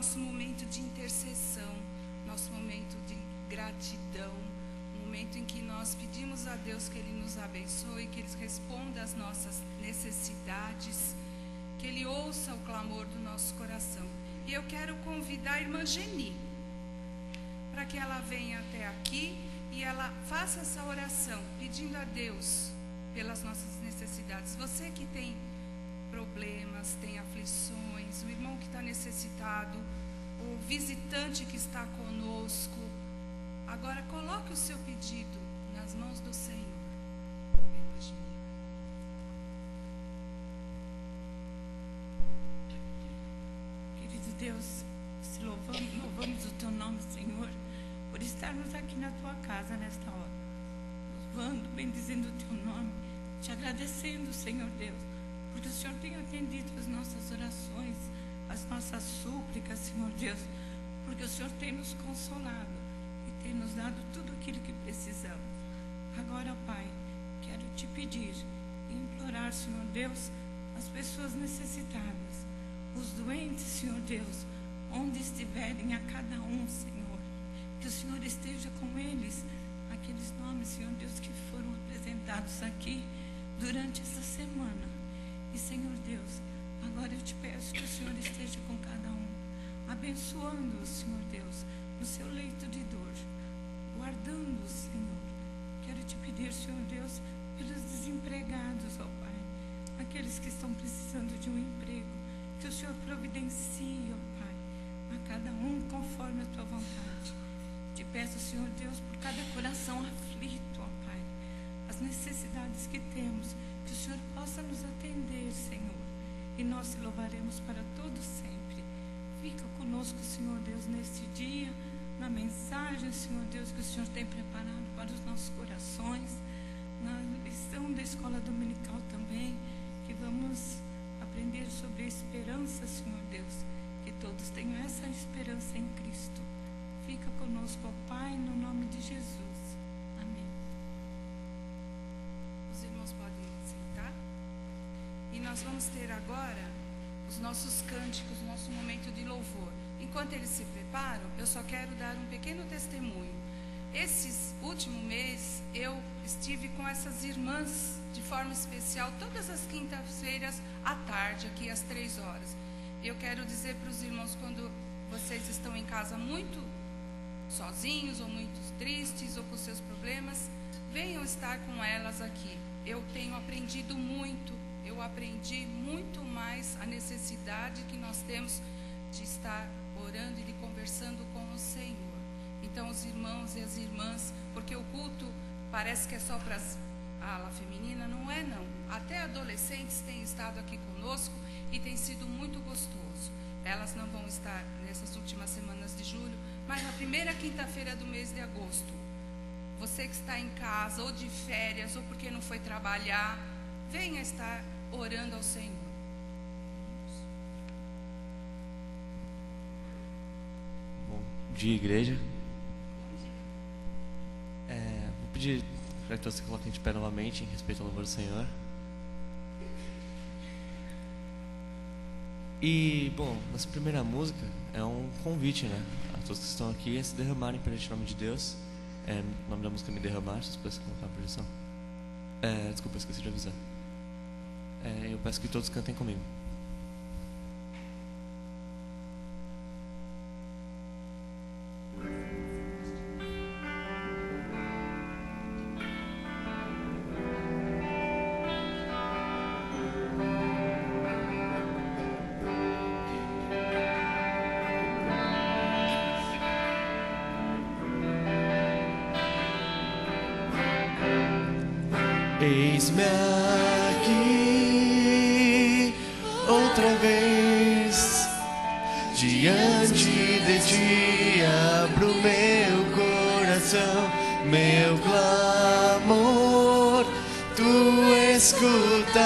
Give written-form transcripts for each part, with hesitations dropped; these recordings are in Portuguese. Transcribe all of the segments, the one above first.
nosso momento de intercessão, nosso momento de gratidão, um momento em que nós pedimos a Deus que Ele nos abençoe, que Ele responda às nossas necessidades, que Ele ouça o clamor do nosso coração. E eu quero convidar a irmã Geni, para que ela venha até aqui e ela faça essa oração, pedindo a Deus pelas nossas necessidades. Você que tem problemas, tem aflições, o irmão que está necessitado, o visitante que está conosco, agora coloque o seu pedido nas mãos do Senhor. Querido Deus, louvamos o Teu nome, Senhor, por estarmos aqui na Tua casa nesta hora, louvando, bendizendo o Teu nome, te agradecendo, Senhor Deus, porque o Senhor tem atendido as nossas orações, as nossas súplicas, Senhor Deus, porque o Senhor tem nos consolado e tem nos dado tudo aquilo que precisamos. Agora, Pai, quero te pedir e implorar, Senhor Deus, as pessoas necessitadas, os doentes, Senhor Deus, onde estiverem a cada um, Senhor, que o Senhor esteja com eles, aqueles nomes, Senhor Deus, que foram apresentados aqui durante essa semana. E, Senhor Deus, agora eu te peço que o Senhor esteja com cada um, abençoando-os, Senhor Deus, no seu leito de dor, guardando-os, Senhor. Quero te pedir, Senhor Deus, pelos desempregados, ó Pai, aqueles que estão precisando de um emprego, que o Senhor providencie, ó Pai, a cada um conforme a tua vontade. Te peço, Senhor Deus, por cada coração aflito, ó Pai, as necessidades que temos, que o Senhor possa nos atender, Senhor, e nós te louvaremos para todo sempre. Fica conosco, Senhor Deus, neste dia, na mensagem, Senhor Deus, que o Senhor tem preparado para os nossos corações, na lição da escola dominical também, que vamos aprender sobre a esperança, Senhor Deus, que todos tenham essa esperança em Cristo. Fica conosco, ó Pai, no nome de Jesus. Amém. Os irmãos podem sentar. E nós vamos ter agora os nossos cânticos, o nosso momento de louvor. Enquanto eles se preparam, eu só quero dar um pequeno testemunho. Esses últimos meses, eu estive com essas irmãs de forma especial, todas as quintas-feiras à tarde, aqui às 3 horas. Eu quero dizer para os irmãos, quando vocês estão em casa muito sozinhos, ou muito tristes, ou com seus problemas, venham estar com elas aqui. Eu tenho aprendido muito, eu aprendi muito mais a necessidade que nós temos de estar orando e de conversando com o Senhor. Então, os irmãos e as irmãs, porque o culto parece que é só para a ala feminina, não é não. Até adolescentes têm estado aqui conosco e tem sido muito gostoso. Elas não vão estar nessas últimas semanas de julho, mas na primeira quinta-feira do mês de agosto. Você que está em casa, ou de férias, ou porque não foi trabalhar, venha estar orando ao Senhor. Bom dia, igreja. Vou pedir para que todos se coloquem de pé novamente em respeito ao louvor do Senhor. E, bom, nossa primeira música é um convite, né, a todos que estão aqui a se derramarem perante o nome de Deus. O nome da música é Me Derramar, se vocês pudessem colocar a projeção. Desculpa, eu esqueci de avisar. Eu peço que todos cantem comigo. Eis-me aqui outra vez, diante de ti abro meu coração, meu clamor, tu escutas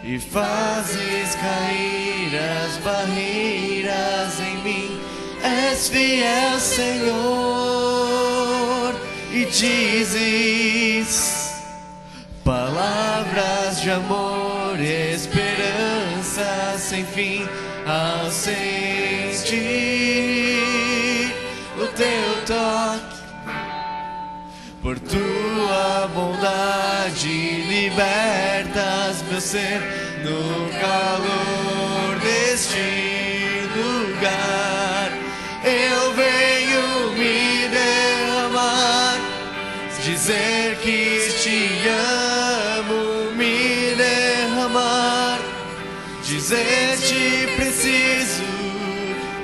e fazes cair as barreiras em mim. És fiel, Senhor, e dizes palavras de amor e esperança sem fim. ao sentir o teu toque. Por tua bondade libertas meu ser no calor deste lugar. Eu venho me derramar, dizer que te amo, me derramar, dizer te preciso,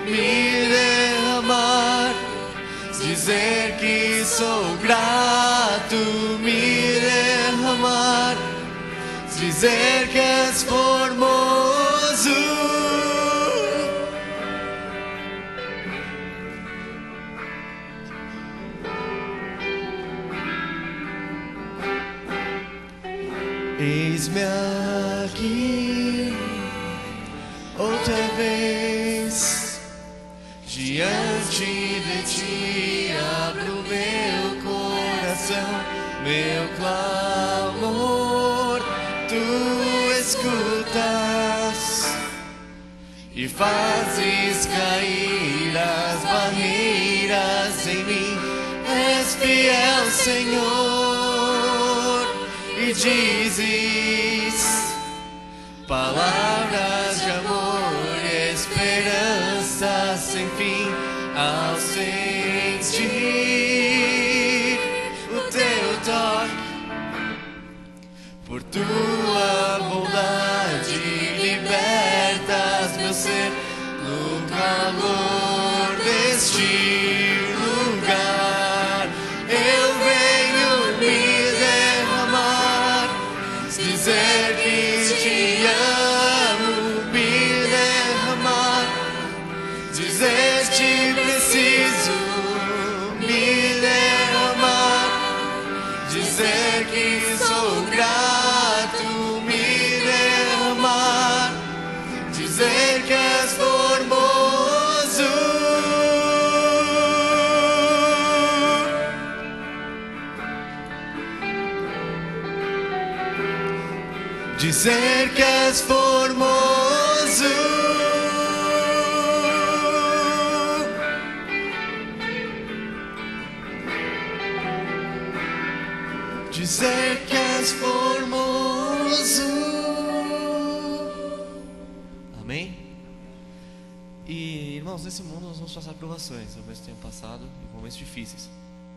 me derramar, dizer que sou grato, me derramar, dizer que és formoso. Eis-me aqui outra vez, diante de ti abro meu coração, meu clamor tu escutas e fazes cair as barreiras em mim. És fiel, Senhor, e dizes palavras de amor e esperança sem fim ao sentir o teu toque. Por tua bondade libertas meu ser no calor deste lugar. Eu venho me derramar, dizer que te amo, me derramar, dizer te preciso, me derramar, dizer que sou grato, me derramar, dizer que és formoso. Dizer que és formoso. Dizer que és formoso. Amém? E, irmãos, nesse mundo nós vamos passar provações, ao mesmo tempo passado e momentos difíceis.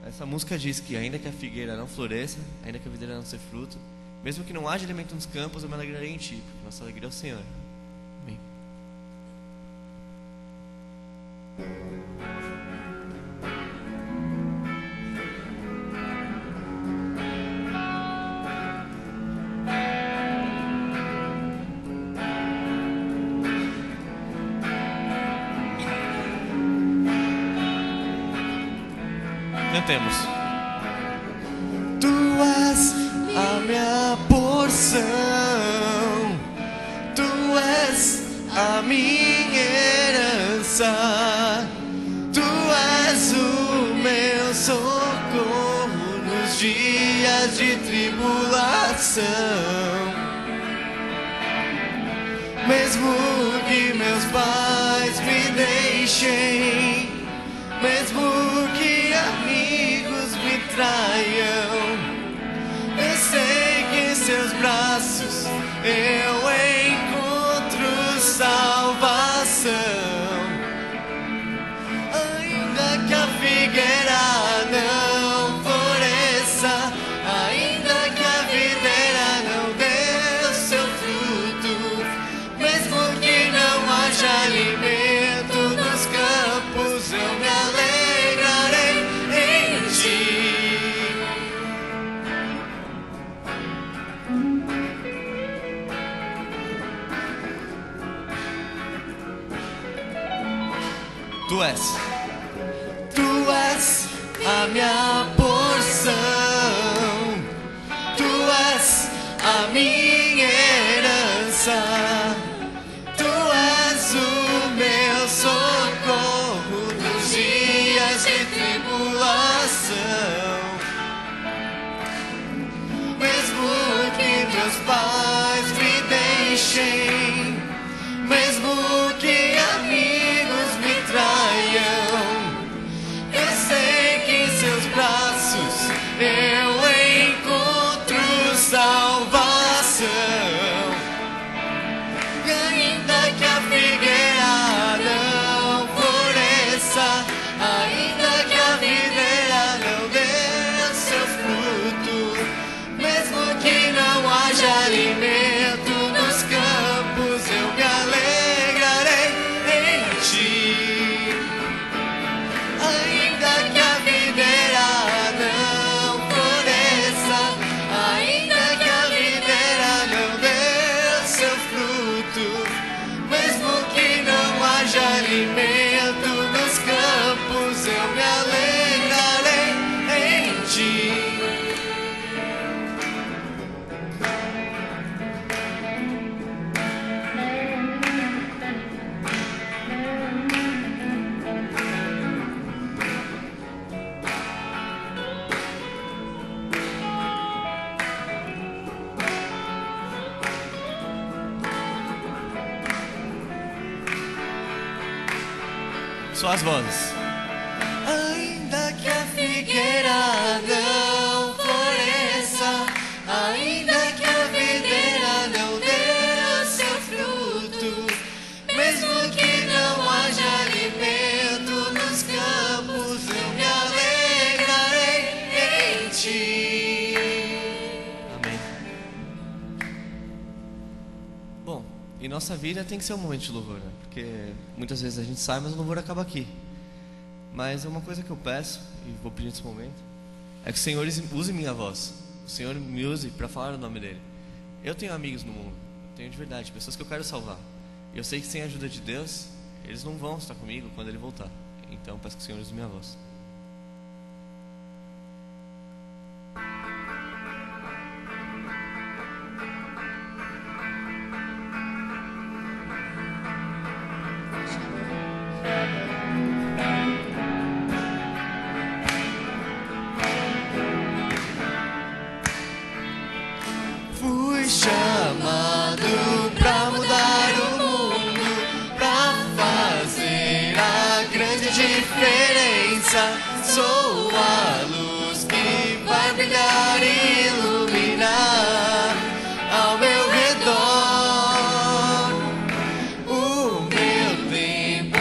Essa música diz que ainda que a figueira não floresça, ainda que a videira não dê fruto, mesmo que não haja alimento nos campos, eu me alegrarei em ti, porque nossa alegria é o Senhor. Amém. Cantemos. Tu és a minha porção, tu és a minha herança, tu és o meu socorro nos dias de tribulação. Mesmo que meus pais me deixem, mesmo que amigos me traiam, eu sei que em seus braços eu encontro salvação. Ainda que a figueira não floresça, ainda que a videira não dê o seu fruto, mesmo que não haja alimento nos campos, eu me alegrarei em ti. Tu és. Tu és a minha porção, tu és a minha herança, tu és o meu socorro nos dias de tribulação. Mesmo que meus pais me deixem, mesmo que eu encontro salvação. E ainda que a figueira não floresça, ainda que a videira não dê seu fruto, mesmo que não haja alimento nos campos, eu me alegrarei em ti. Ainda que a videira não floresça, ainda que a videira não dê seu fruto, mesmo que não haja alimento nos campos, eu me alegrarei em ti. Só as vozes. Ainda que a figueira não floresça, ainda que a videira não dê seu fruto, mesmo que não haja alimento nos campos, eu me alegrarei em ti. Amém. Bom, e nossa vida tem que ser um momento de louvor, né? Porque muitas vezes a gente sai, mas o louvor acaba aqui. Mas uma coisa que eu peço, e vou pedir nesse momento, é que o Senhor use minha voz. O Senhor me use para falar o nome dEle. Eu tenho amigos no mundo, eu tenho de verdade, pessoas que eu quero salvar. E eu sei que sem a ajuda de Deus, eles não vão estar comigo quando Ele voltar. Então eu peço que o Senhor use minha voz. Fui chamado pra mudar o mundo, pra fazer a grande diferença. Sou a luz que vai brilhar e iluminar ao meu redor. O meu tempo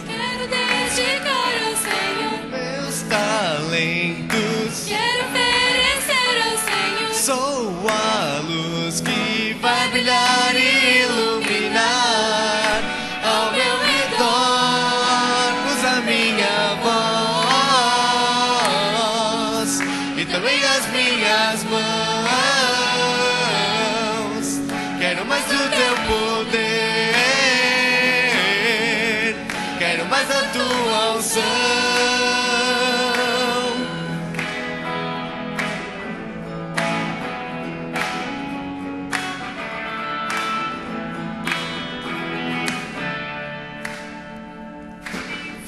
Quero dedicar ao Senhor, meus talentos. quero oferecer ao Senhor. Sou a luz que vai brilhar e iluminar ao meu redor. Usa minha voz e também as minhas mãos. Quero mais do teu poder, quero mais da tua unção.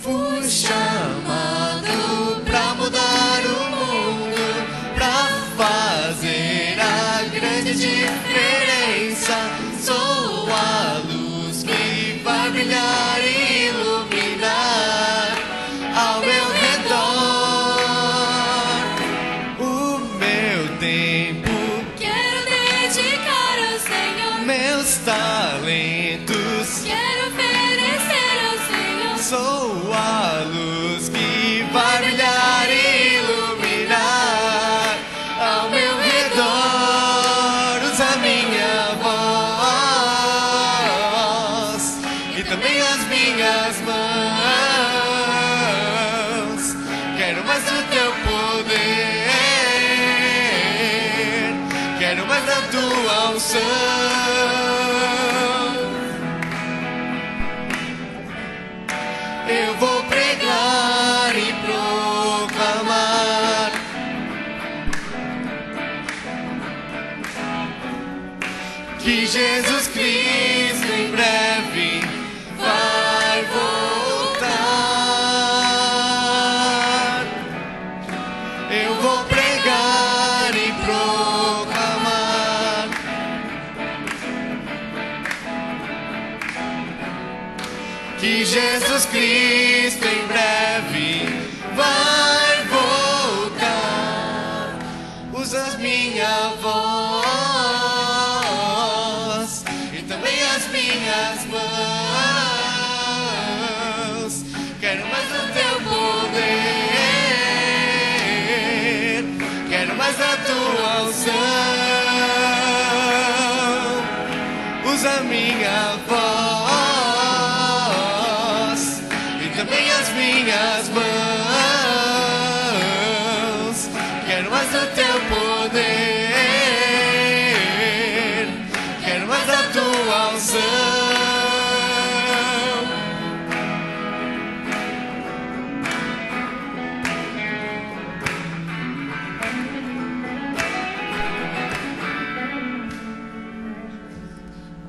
Fui chamado pra mudar o mundo, pra fazer a grande diferença. Sou a luz que vai brilhar e iluminar ao meu redor. O meu tempo, Quero dedicar ao Senhor, meus talentos. quero oferecer ao Senhor. Sou a luz que vai brilhar e iluminar ao meu redor. Usa minha voz e também as minhas mãos. Quero mais do teu poder, quero mais da tua unção. Eu vou pregar e proclamar que Jesus Cristo em breve vai voltar. Eu vou pregar e proclamar que Jesus Cristo em breve vai voltar. usas minha voz e também as minhas mãos. Quero mais do teu poder, quero mais da tua unção. Usa minha voz e também as minhas mãos. Quero mais do teu poder, quero mais da tua unção.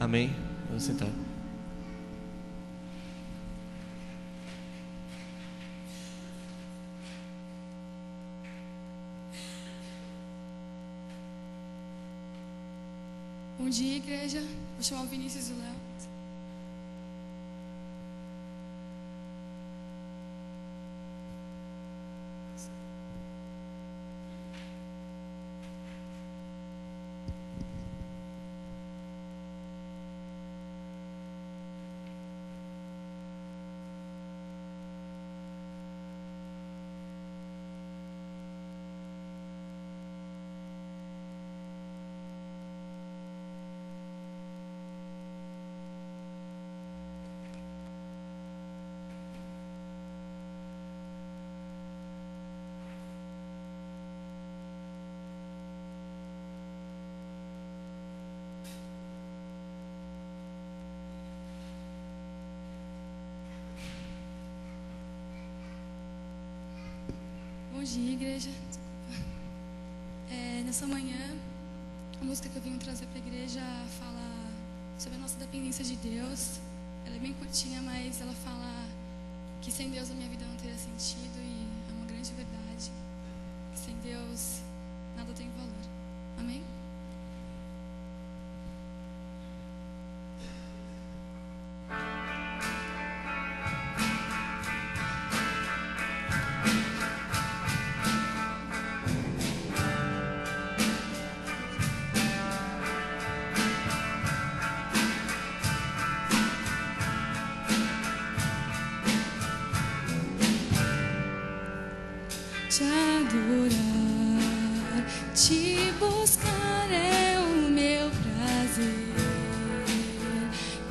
Amém? Vamos sentar. Bom dia, igreja. Vou chamar o Vinícius e o Léo. Bom dia, igreja. Nessa manhã, a música que eu vim trazer para a igreja fala sobre a nossa dependência de Deus. Ela é bem curtinha, mas ela fala que sem Deus a minha vida não teria sentido, e é uma grande verdade. Que sem Deus nada tem valor. Amém? Te adorar, te buscar é o meu prazer.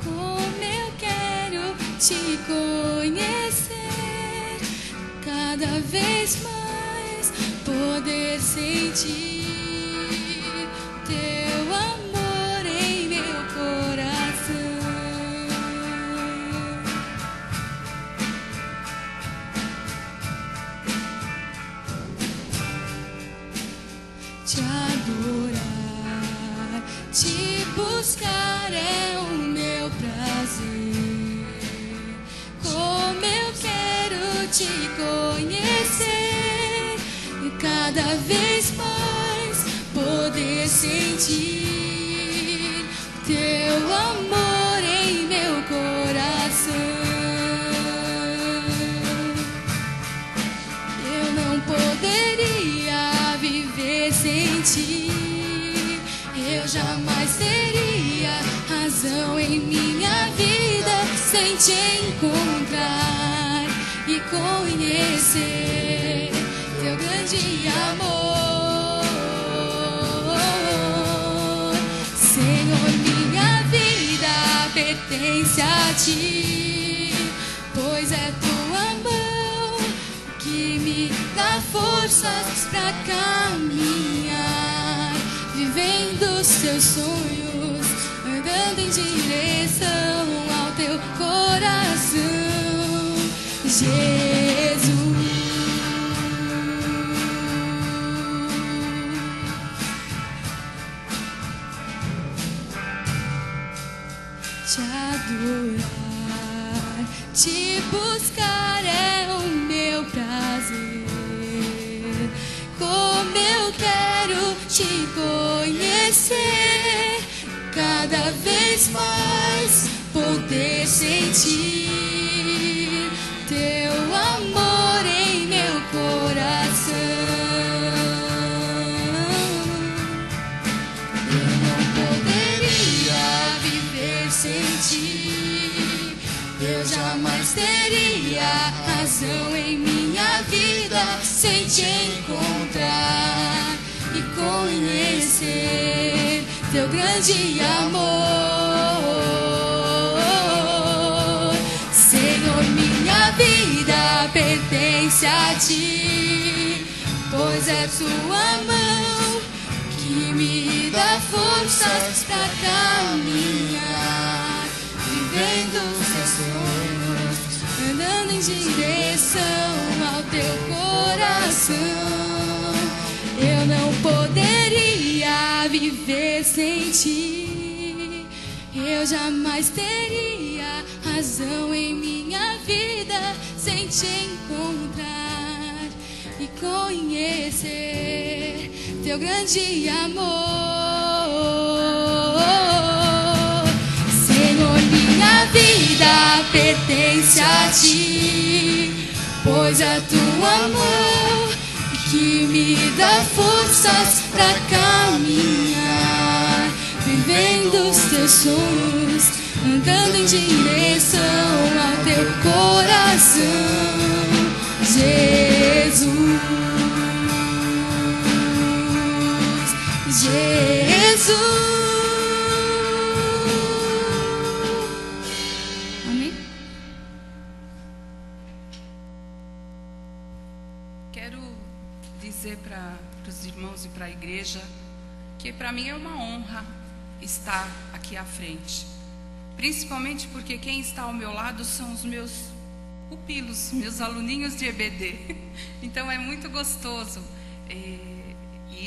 Como eu quero te conhecer, cada vez mais poder sentir teu amor em meu coração. Te adorar, te buscar é o meu prazer. Como eu quero te conhecer, e cada vez mais poder sentir teu amor em meu coração. Eu não poderia viver sem ti, eu jamais teria razão em minha vida sem te encontrar e conhecer teu grande amor. Senhor, minha vida pertence a ti, pois é tua mão que me dá forças pra caminhar, vivendo os teus sonhos, andando em direção ao teu coração, Jesus. Te adorar, te buscar é o meu prazer. Como eu quero te conhecer, cada vez mais poder sentir teu amor em meu coração. sem te encontrar e conhecer teu grande amor. Senhor, minha vida pertence a ti, pois é tua mão que me dá forças pra caminhar, vivendo os teus sonhos, andando em direção ao teu coração. Eu não poderia viver sem ti, eu jamais teria razão em minha vida sem te encontrar e conhecer teu grande amor. Senhor, minha vida pertence a ti, pois é tua mão que me dá forças pra caminhar, vivendo os teus sonhos, andando em direção ao teu coração, Jesus. Jesus. Amém? Quero dizer para os irmãos e para a igreja que para mim é uma honra estar aqui à frente. Principalmente porque quem está ao meu lado são os meus pupilos, meus aluninhos de EBD. Então é muito gostoso. E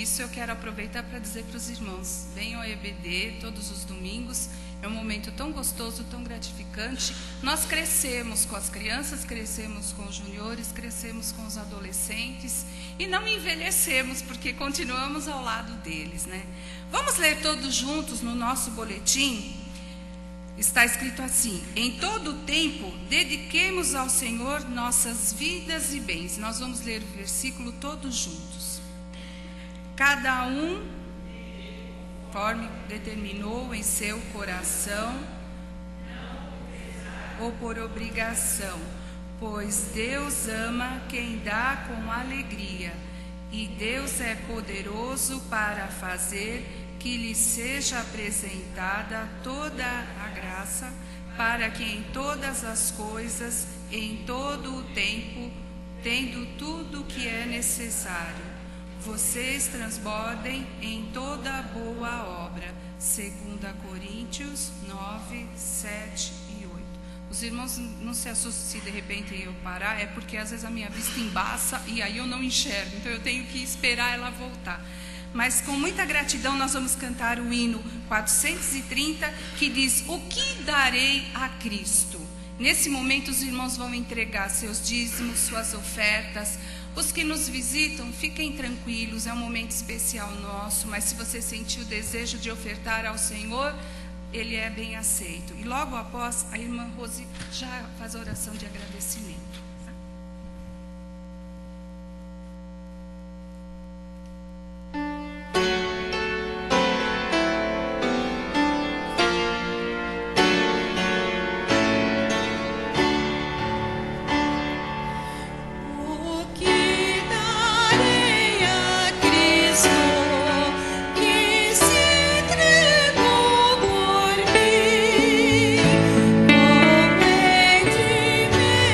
isso eu quero aproveitar para dizer para os irmãos: venham ao EBD todos os domingos. É um momento tão gostoso, tão gratificante. Nós crescemos com as crianças, crescemos com os juniores, crescemos com os adolescentes e não envelhecemos porque continuamos ao lado deles, né? Vamos ler todos juntos no nosso boletim. Está escrito assim: em todo o tempo dediquemos ao Senhor nossas vidas e bens. Nós vamos ler o versículo todos juntos. Cada um, conforme determinou em seu coração, ou por obrigação, pois Deus ama quem dá com alegria, e Deus é poderoso para fazer que lhe seja apresentada toda a graça, para que em todas as coisas, em todo o tempo, tendo tudo o que é necessário, vocês transbordem em toda boa obra. 2 Coríntios 9, 7 e 8. Os irmãos não se assustem se de repente eu parar, é porque às vezes a minha vista embaça e aí eu não enxergo, então eu tenho que esperar ela voltar. Mas com muita gratidão nós vamos cantar o hino 430, que diz: o que darei a Cristo? Nesse momento os irmãos vão entregar seus dízimos, suas ofertas. Os que nos visitam, fiquem tranquilos, é um momento especial nosso, mas se você sentir o desejo de ofertar ao Senhor, ele é bem aceito. E logo após, a irmã Rose já faz a oração de agradecimento.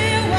Meu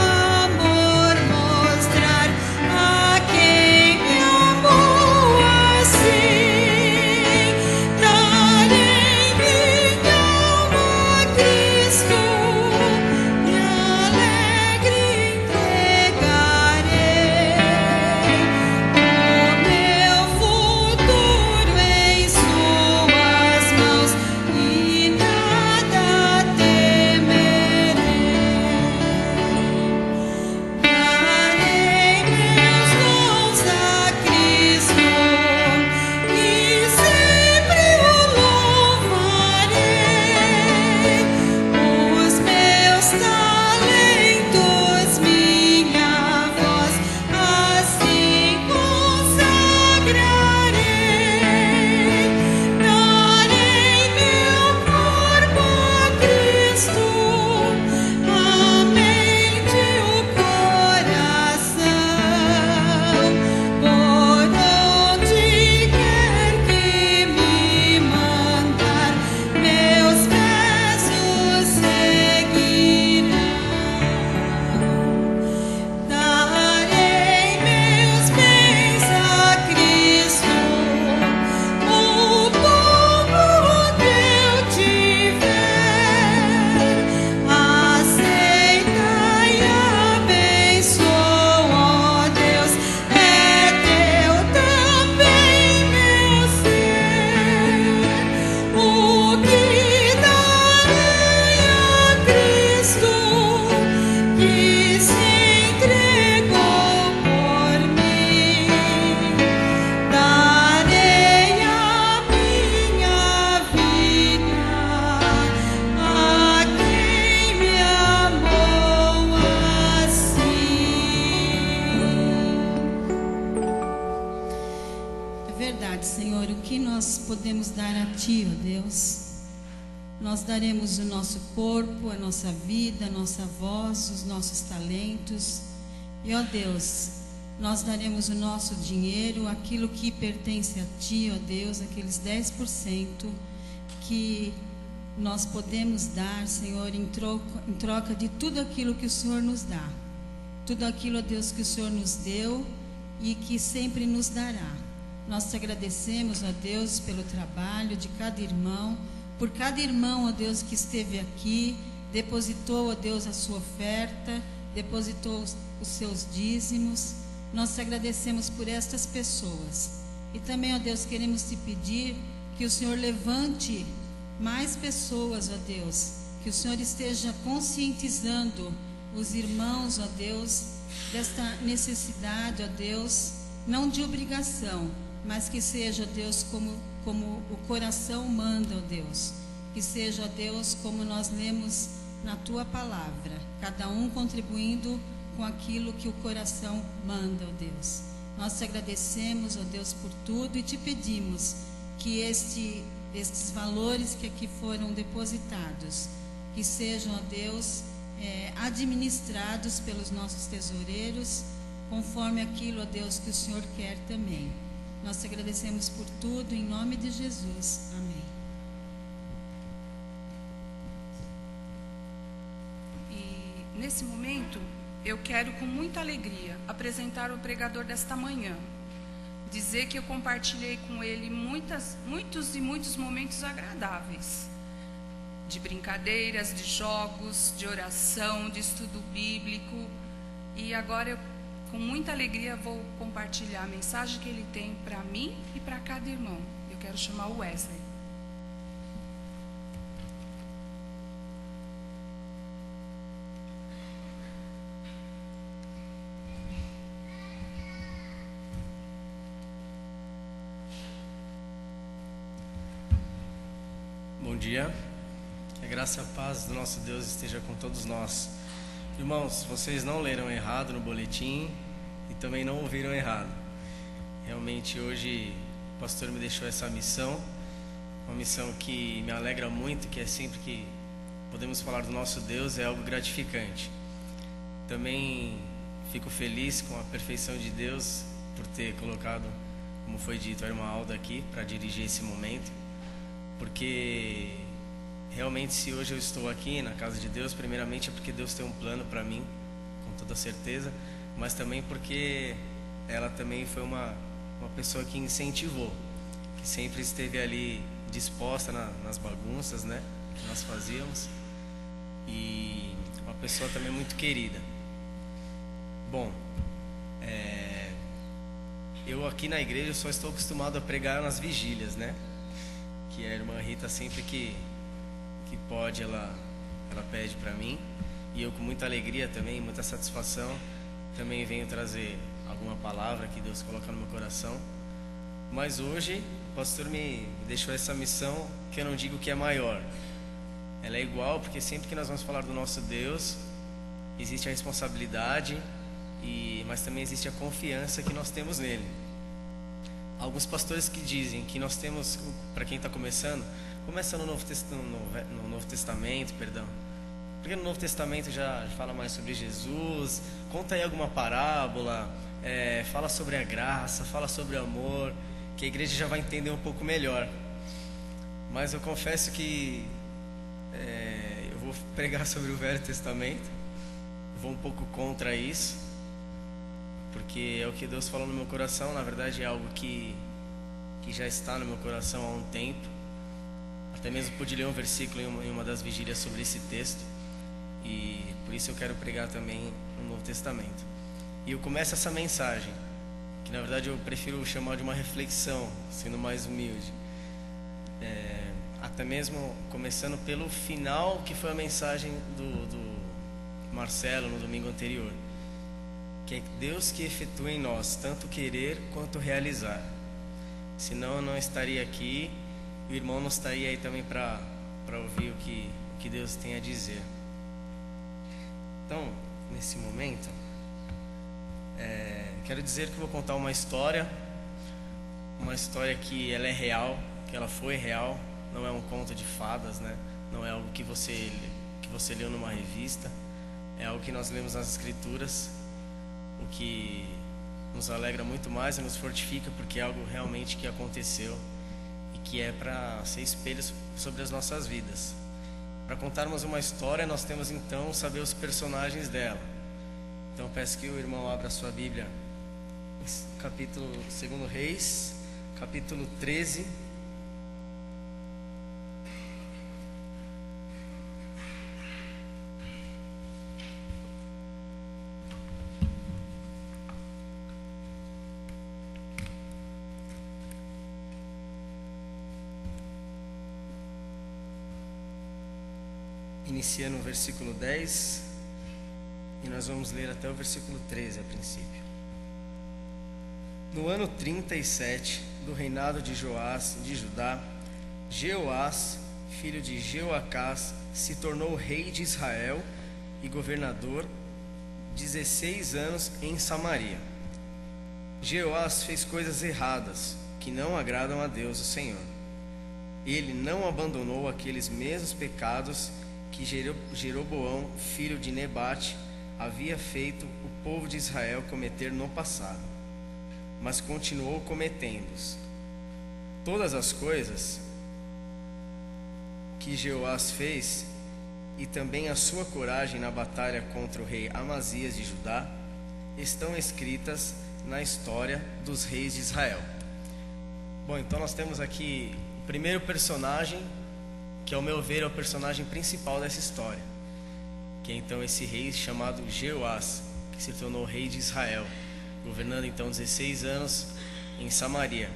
verdade, Senhor, o que nós podemos dar a Ti, ó Deus? Nós daremos o nosso corpo, a nossa vida, a nossa voz, os nossos talentos. E, ó Deus, nós daremos o nosso dinheiro, aquilo que pertence a Ti, ó Deus, aqueles 10% que nós podemos dar, Senhor, em troca de tudo aquilo que o Senhor nos dá. Tudo aquilo, ó Deus, que o Senhor nos deu e que sempre nos dará. Nós te agradecemos, ó Deus, pelo trabalho de cada irmão, por cada irmão, ó Deus, que esteve aqui, depositou, ó Deus, a sua oferta, depositou os seus dízimos. Nós te agradecemos por estas pessoas. E também, ó Deus, queremos te pedir que o Senhor levante mais pessoas, ó Deus, que o Senhor esteja conscientizando os irmãos, ó Deus, desta necessidade, ó Deus, não de obrigação, mas que seja, ó Deus, como o coração manda, ó Deus, que seja, ó Deus, como nós lemos na Tua palavra, cada um contribuindo com aquilo que o coração manda, ó Deus. Nós te agradecemos, ó Deus, por tudo e te pedimos que estes valores que aqui foram depositados, que sejam, ó Deus, administrados pelos nossos tesoureiros, conforme aquilo, ó Deus, que o Senhor quer também. Nós te agradecemos por tudo, em nome de Jesus. Amém. E nesse momento, eu quero com muita alegria apresentar o pregador desta manhã. Dizer que eu compartilhei com ele muitos momentos agradáveis. De brincadeiras, de jogos, de oração, de estudo bíblico. E agora eu, com muita alegria, vou compartilhar a mensagem que ele tem para mim e para cada irmão. Eu quero chamar o Wesley. Bom dia, que a graça e a paz do nosso Deus esteja com todos nós. Irmãos, vocês não leram errado no boletim e também não ouviram errado. Realmente hoje o pastor me deixou essa missão, uma missão que me alegra muito, que é sempre que podemos falar do nosso Deus, é algo gratificante. Também fico feliz com a perfeição de Deus por ter colocado, como foi dito, a irmã Alda aqui para dirigir esse momento. Porque realmente, se hoje eu estou aqui na casa de Deus, primeiramente é porque Deus tem um plano para mim, com toda certeza, mas também porque ela também foi uma pessoa que incentivou, que sempre esteve ali disposta nas bagunças, né, que nós fazíamos, e uma pessoa também muito querida. Bom, eu aqui na igreja só estou acostumado a pregar nas vigílias, né? Que a irmã Rita sempre que pode, ela pede para mim, e eu com muita alegria também, muita satisfação, também venho trazer alguma palavra que Deus coloca no meu coração. Mas hoje o pastor me deixou essa missão, que eu não digo que é maior, ela é igual, porque sempre que nós vamos falar do nosso Deus, existe a responsabilidade, mas também existe a confiança que nós temos nele. Alguns pastores que dizem que nós temos, para quem está começando, começa no Novo Testamento, porque no Novo Testamento já fala mais sobre Jesus, conta aí alguma parábola, fala sobre a graça, fala sobre o amor, que a igreja já vai entender um pouco melhor. Mas eu confesso que eu vou pregar sobre o Velho Testamento, vou um pouco contra isso, porque é o que Deus falou no meu coração. Na verdade é algo que já está no meu coração há um tempo. Até mesmo pude ler um versículo em uma das vigílias sobre esse texto, e por isso eu quero pregar também no Novo Testamento. E eu começo essa mensagem, que na verdade eu prefiro chamar de uma reflexão, sendo mais humilde, até mesmo começando pelo final, que foi a mensagem do Marcelo no domingo anterior, que é Deus que efetua em nós tanto querer quanto realizar. Senão eu não estaria aqui, e o irmão não estaria aí também para ouvir o que Deus tem a dizer. Então, nesse momento, quero dizer que vou contar uma história história que ela é real, que ela foi real, não é um conto de fadas, né? Não é algo que você leu numa revista, é algo que nós lemos nas Escrituras, o que nos alegra muito mais e nos fortifica, porque é algo realmente que aconteceu e que é para ser espelho sobre as nossas vidas. Para contarmos uma história, nós temos então saber os personagens dela. Então peço que o irmão abra a sua Bíblia, capítulo 2 Reis, capítulo 13. Inicia no versículo 10 e nós vamos ler até o versículo 13 a princípio. No ano 37 do reinado de Joás de Judá, Jeoás, filho de Jeoacás, se tornou rei de Israel e governador 16 anos em Samaria. Jeoás fez coisas erradas que não agradam a Deus, o Senhor. Ele não abandonou aqueles mesmos pecados que Jeroboão, filho de Nebate, havia feito o povo de Israel cometer no passado, mas continuou cometendo-os. Todas as coisas que Jeoás fez, e também a sua coragem na batalha contra o rei Amazias de Judá, estão escritas na história dos reis de Israel. Bom, então nós temos aqui o primeiro personagem, que ao meu ver é o personagem principal dessa história, que é então esse rei chamado Jeoás, que se tornou rei de Israel, governando então 16 anos em Samaria.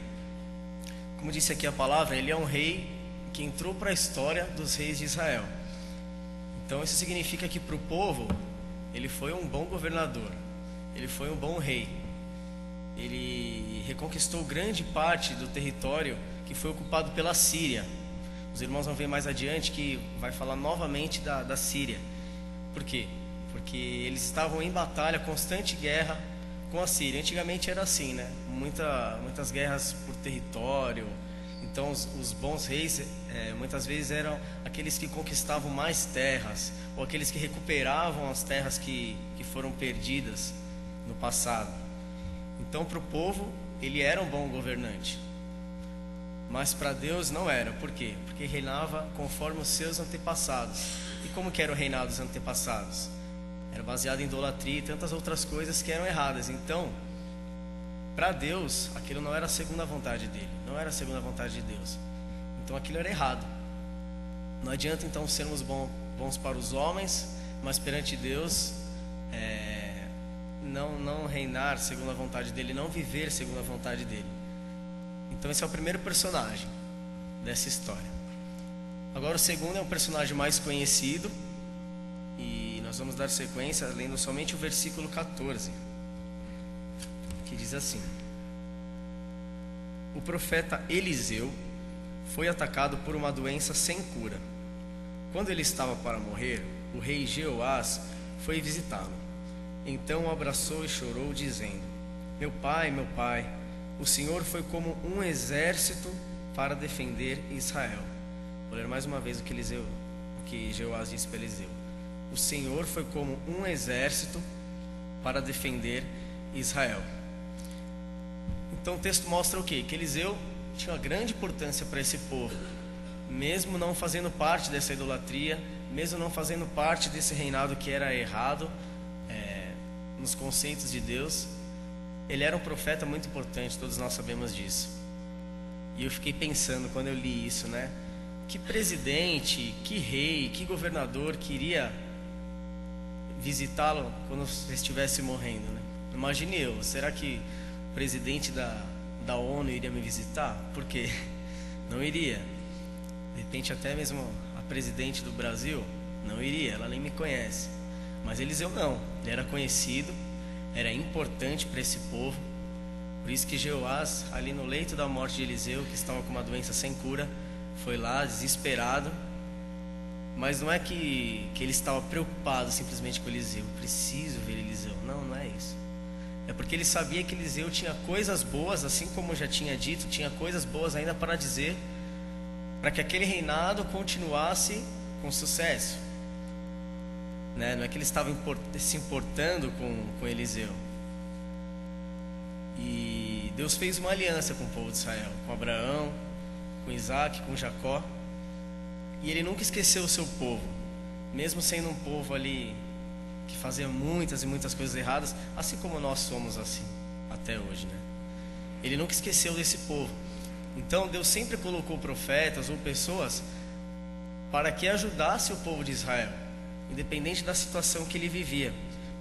Como disse aqui a palavra, ele é um rei que entrou para a história dos reis de Israel. Então isso significa que para o povo ele foi um bom governador, ele foi um bom rei. Ele reconquistou grande parte do território que foi ocupado pela Síria. Os irmãos vão ver mais adiante que vai falar novamente da Síria. Por quê? Porque eles estavam em batalha, constante guerra com a Síria. Antigamente era assim, né? Muitas guerras por território. Então os bons reis muitas vezes eram aqueles que conquistavam mais terras, ou aqueles que recuperavam as terras que foram perdidas no passado. Então para o povo ele era um bom governante, mas para Deus não era. Por quê? Porque reinava conforme os seus antepassados. E como que era o reinado dos antepassados? Era baseado em idolatria e tantas outras coisas que eram erradas. Então, para Deus, aquilo não era a segunda vontade dele, não era a segunda vontade de Deus. Então aquilo era errado. Não adianta então sermos bons para os homens, mas perante Deus não reinar segundo a vontade dele, não viver segundo a vontade dele. Então esse é o primeiro personagem dessa história. Agora o segundo é um personagem mais conhecido, e nós vamos dar sequência lendo somente o versículo 14, que diz assim: o profeta Eliseu foi atacado por uma doença sem cura. Quando ele estava para morrer, o rei Jeoás foi visitá-lo. Então o abraçou e chorou, dizendo: meu pai, o Senhor foi como um exército para defender Israel. Vou ler mais uma vez o que Jeoás disse para Eliseu. O Senhor foi como um exército para defender Israel. Então o texto mostra o quê? Que Eliseu tinha uma grande importância para esse povo, mesmo não fazendo parte dessa idolatria, mesmo não fazendo parte desse reinado que era errado nos conceitos de Deus. Ele era um profeta muito importante, todos nós sabemos disso. E eu fiquei pensando quando eu li isso, né? Que presidente, que rei, que governador queria visitá-lo quando estivesse morrendo, né? Imagine eu, será que o presidente da ONU iria me visitar? Por quê? Não iria. De repente até mesmo a presidente do Brasil não iria, ela nem me conhece. Mas Eliseu não, ele era conhecido, era importante para esse povo. Por isso que Jeoás, ali no leito da morte de Eliseu, que estava com uma doença sem cura, foi lá desesperado. Mas não é que ele estava preocupado simplesmente com Eliseu, preciso ver Eliseu. Não é isso. é porque ele sabia que Eliseu tinha coisas boas, assim como já tinha dito, tinha coisas boas ainda para dizer, para que aquele reinado continuasse com sucesso, né? Não é que ele estava se importando com Eliseu. E Deus fez uma aliança com o povo de Israel, com Abraão, com Isaac, com Jacó, e ele nunca esqueceu o seu povo, mesmo sendo um povo ali que fazia muitas e muitas coisas erradas, assim como nós somos assim até hoje, né? Ele nunca esqueceu desse povo. Então Deus sempre colocou profetas ou pessoas para que ajudasse o povo de Israel, independente da situação que ele vivia.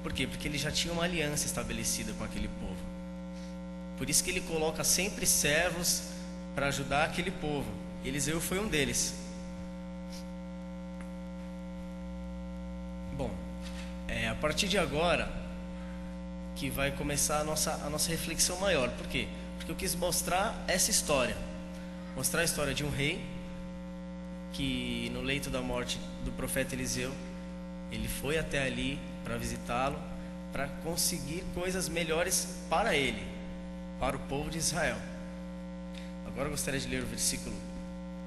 Por quê? Porque ele já tinha uma aliança estabelecida com aquele povo. Por isso que ele coloca sempre servos para ajudar aquele povo. Eliseu foi um deles. Bom, a partir de agora que vai começar a nossa reflexão maior. Por quê? Porque eu quis mostrar essa história. Mostrar a história de um rei que no leito da morte do profeta Eliseu, ele foi até ali para visitá-lo, para conseguir coisas melhores para ele, para o povo de Israel. Agora eu gostaria de ler o versículo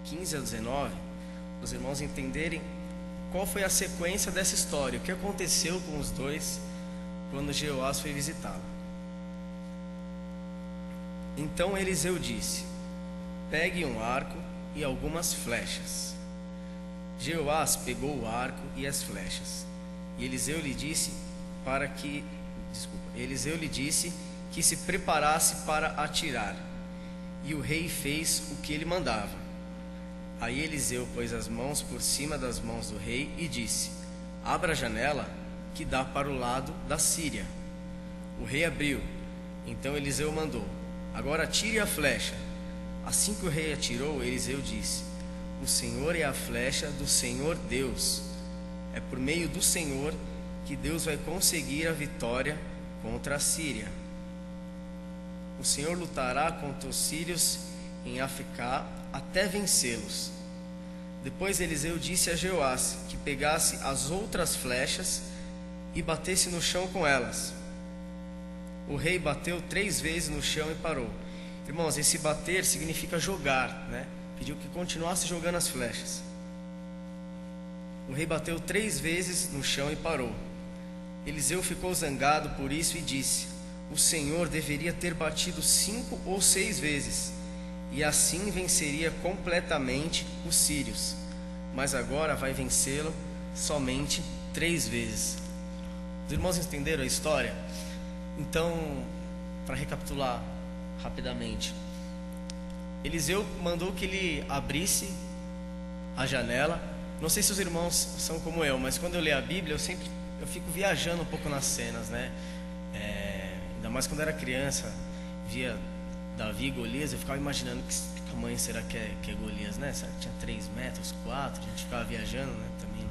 15 a 19, para os irmãos entenderem qual foi a sequência dessa história, o que aconteceu com os dois quando Jeoás foi visitá-lo. Então Eliseu disse: pegue um arco e algumas flechas. Jeoás pegou o arco e as flechas, e Eliseu lhe disse que se preparasse para atirar, e o rei fez o que ele mandava. Aí Eliseu pôs as mãos por cima das mãos do rei e disse: abra a janela que dá para o lado da Síria. O rei abriu. Então Eliseu mandou: agora atire a flecha. Assim que o rei atirou, Eliseu disse: o Senhor é a flecha do Senhor Deus. É por meio do Senhor que Deus vai conseguir a vitória contra a Síria. O Senhor lutará contra os sírios em Afecá até vencê-los. Depois Eliseu disse a Jeoás que pegasse as outras flechas e batesse no chão com elas. O rei bateu 3 vezes no chão e parou. Irmãos, esse bater significa jogar, né? Pediu que continuasse jogando as flechas. O rei bateu 3 vezes no chão e parou. Eliseu ficou zangado por isso e disse: o Senhor deveria ter batido 5 ou 6 vezes, e assim venceria completamente os sírios. Mas agora vai vencê-lo somente 3 vezes. Os irmãos entenderam a história? Então, para recapitular rapidamente, Eliseu mandou que ele abrisse a janela. Não sei se os irmãos são como eu, mas quando eu leio a Bíblia, eu fico viajando um pouco nas cenas, né? Ainda mais quando era criança, via Davi e Golias, eu ficava imaginando que tamanho será que é Golias, né? Será que tinha 3 metros, 4? A gente ficava viajando, né? Também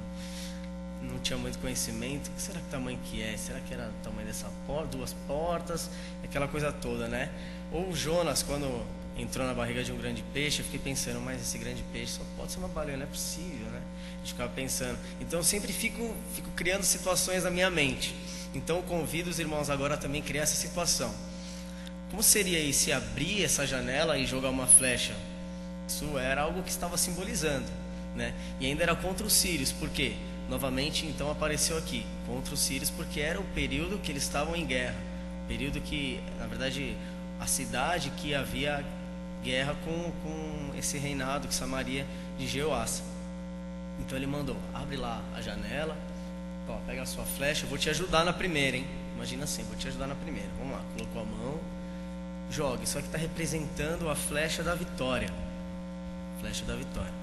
não tinha muito conhecimento. Que será que tamanho que é? Será que era o tamanho dessa porta, 2 portas? Aquela coisa toda, né? Ou Jonas, quando entrou na barriga de um grande peixe, eu fiquei pensando, mas esse grande peixe só pode ser uma baleia, não é possível, né? A gente ficava pensando. Então eu sempre fico criando situações na minha mente. Então eu convido os irmãos agora também a criar essa situação. Como seria aí se abrir essa janela e jogar uma flecha? Isso era algo que estava simbolizando, né? E ainda era contra os sírios, por quê? Novamente então apareceu aqui, contra os sírios, porque era o período que eles estavam em guerra. Período que, na verdade, a cidade que havia guerra com esse reinado, que Samaria, de Jeoás. Então ele mandou: abre lá a janela, ó, pega a sua flecha, eu vou te ajudar na primeira, hein? Imagina assim, vou te ajudar na primeira. Vamos lá, colocou a mão, jogue. Só que está representando a flecha da vitória. Flecha da vitória.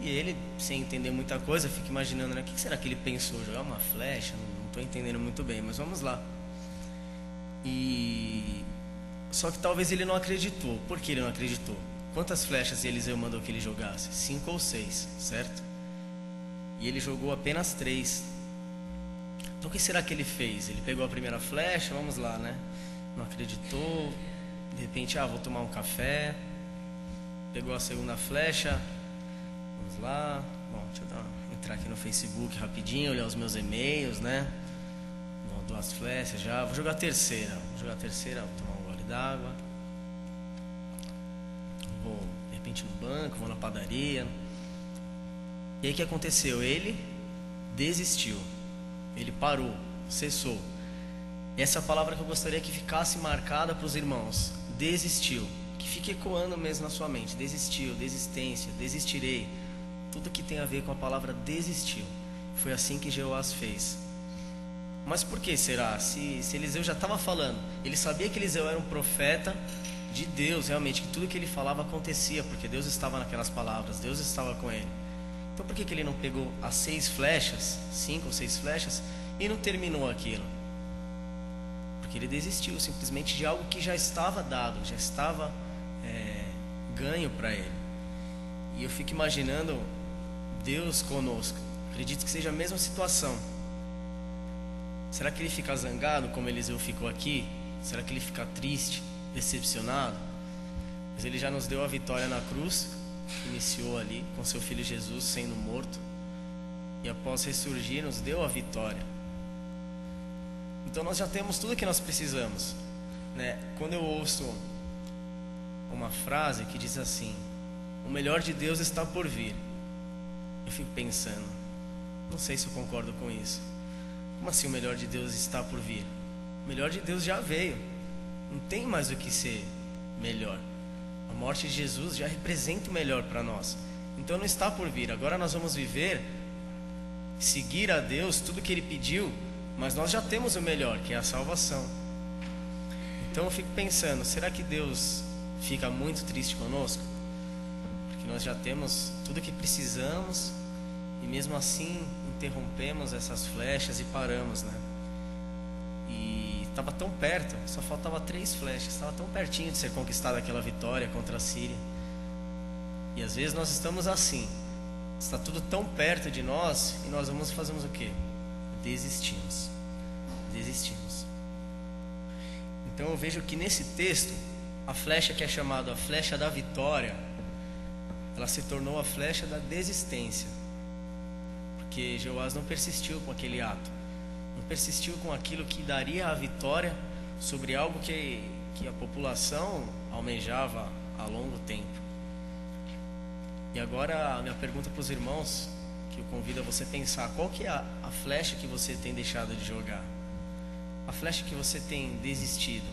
E ele, sem entender muita coisa, fica imaginando, né? O que será que ele pensou? Jogar uma flecha? Não estou entendendo muito bem, mas vamos lá. Só que talvez ele não acreditou. Por que ele não acreditou? Quantas flechas Eliseu mandou que ele jogasse? 5 ou 6, certo? E ele jogou apenas 3. Então o que será que ele fez? Ele pegou a primeira flecha, vamos lá, né? Não acreditou. De repente, vou tomar um café. Pegou a segunda flecha. Vamos lá. Bom, deixa eu entrar aqui no Facebook rapidinho, olhar os meus e-mails, né? 2 flechas já. Vou jogar a terceira. Vou tomar um gole d'água. Vou, de repente, no banco, vou na padaria. E aí o que aconteceu? Ele desistiu. Ele parou, cessou. E essa é a palavra que eu gostaria que ficasse marcada para os irmãos. Desistiu. Que fique ecoando mesmo na sua mente. Desistiu, desistência, desistirei. Tudo que tem a ver com a palavra desistiu. Foi assim que Jeoás fez. Mas por que será? Se Eliseu já estava falando, ele sabia que Eliseu era um profeta de Deus, realmente, que tudo que ele falava acontecia, porque Deus estava naquelas palavras, Deus estava com ele. Então por que ele não pegou as 6 flechas, 5 ou 6 flechas, e não terminou aquilo? Porque ele desistiu simplesmente de algo que já estava dado, já estava ganho para ele. E eu fico imaginando Deus conosco. Acredito que seja a mesma situação. Será que ele fica zangado como Eliseu ficou aqui? Será que ele fica triste, decepcionado? Mas ele já nos deu a vitória na cruz. Iniciou ali com seu filho Jesus sendo morto. E após ressurgir nos deu a vitória. Então nós já temos tudo o que nós precisamos, né? Quando eu ouço uma frase que diz assim: o melhor de Deus está por vir, eu fico pensando, não sei se eu concordo com isso. Como assim o melhor de Deus está por vir? O melhor de Deus já veio. Não tem mais o que ser melhor. A morte de Jesus já representa o melhor para nós. Então não está por vir. Agora nós vamos viver, seguir a Deus, tudo que Ele pediu. Mas nós já temos o melhor, que é a salvação. Então eu fico pensando, será que Deus fica muito triste conosco? Porque nós já temos tudo o que precisamos e mesmo assim interrompemos essas flechas e paramos, né? E estava tão perto, só faltava 3 flechas, estava tão pertinho de ser conquistada aquela vitória contra a Síria. E às vezes nós estamos assim, está tudo tão perto de nós e nós fazemos o quê? Desistimos. Então eu vejo que nesse texto, a flecha que é chamada a flecha da vitória, ela se tornou a flecha da desistência. Porque Jeoás não persistiu com aquele ato, não persistiu com aquilo que daria a vitória sobre algo que a população almejava há longo tempo. E agora a minha pergunta para os irmãos, que eu convido a você pensar, qual que é a flecha que você tem deixado de jogar? A flecha que você tem desistido?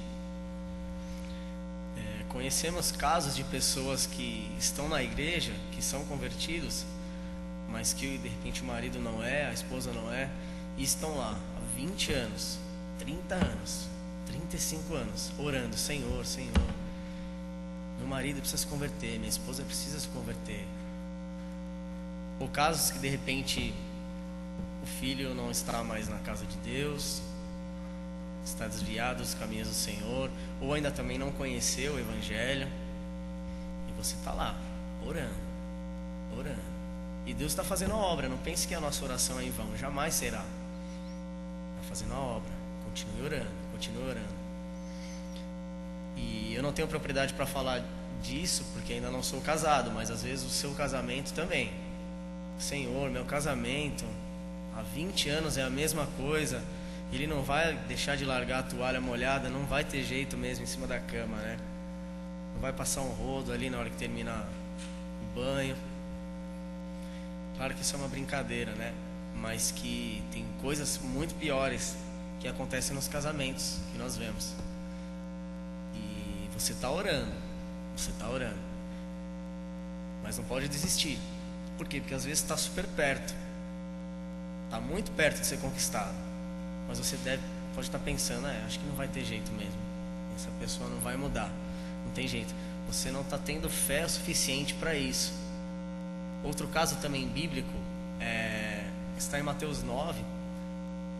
Conhecemos casos de pessoas que estão na igreja, que são convertidos, mas que de repente o marido não é, a esposa não é, e estão lá há 20 anos, 30 anos, 35 anos, orando: Senhor, Senhor, meu marido precisa se converter, minha esposa precisa se converter. Ou casos que de repente o filho não está mais na casa de Deus, está desviado dos caminhos do Senhor, ou ainda também não conheceu o Evangelho, e você está lá, orando. E Deus está fazendo a obra. Não pense que a nossa oração é em vão, jamais será. Está fazendo a obra. Continue orando. E eu não tenho propriedade para falar disso, porque ainda não sou casado, mas às vezes o seu casamento também. Senhor, meu casamento há 20 anos é a mesma coisa. Ele não vai deixar de largar a toalha molhada, não vai ter jeito mesmo em cima da cama, né? Não vai passar um rodo ali na hora que terminar o banho. Claro que isso é uma brincadeira, né? Mas que tem coisas muito piores que acontecem nos casamentos, que nós vemos. E você está orando, mas não pode desistir. Por quê? Porque às vezes está super perto, está muito perto de ser conquistado, mas você pode estar pensando: acho que não vai ter jeito mesmo, essa pessoa não vai mudar, não tem jeito. Você não está tendo fé o suficiente para isso. Outro caso também bíblico está em Mateus 9,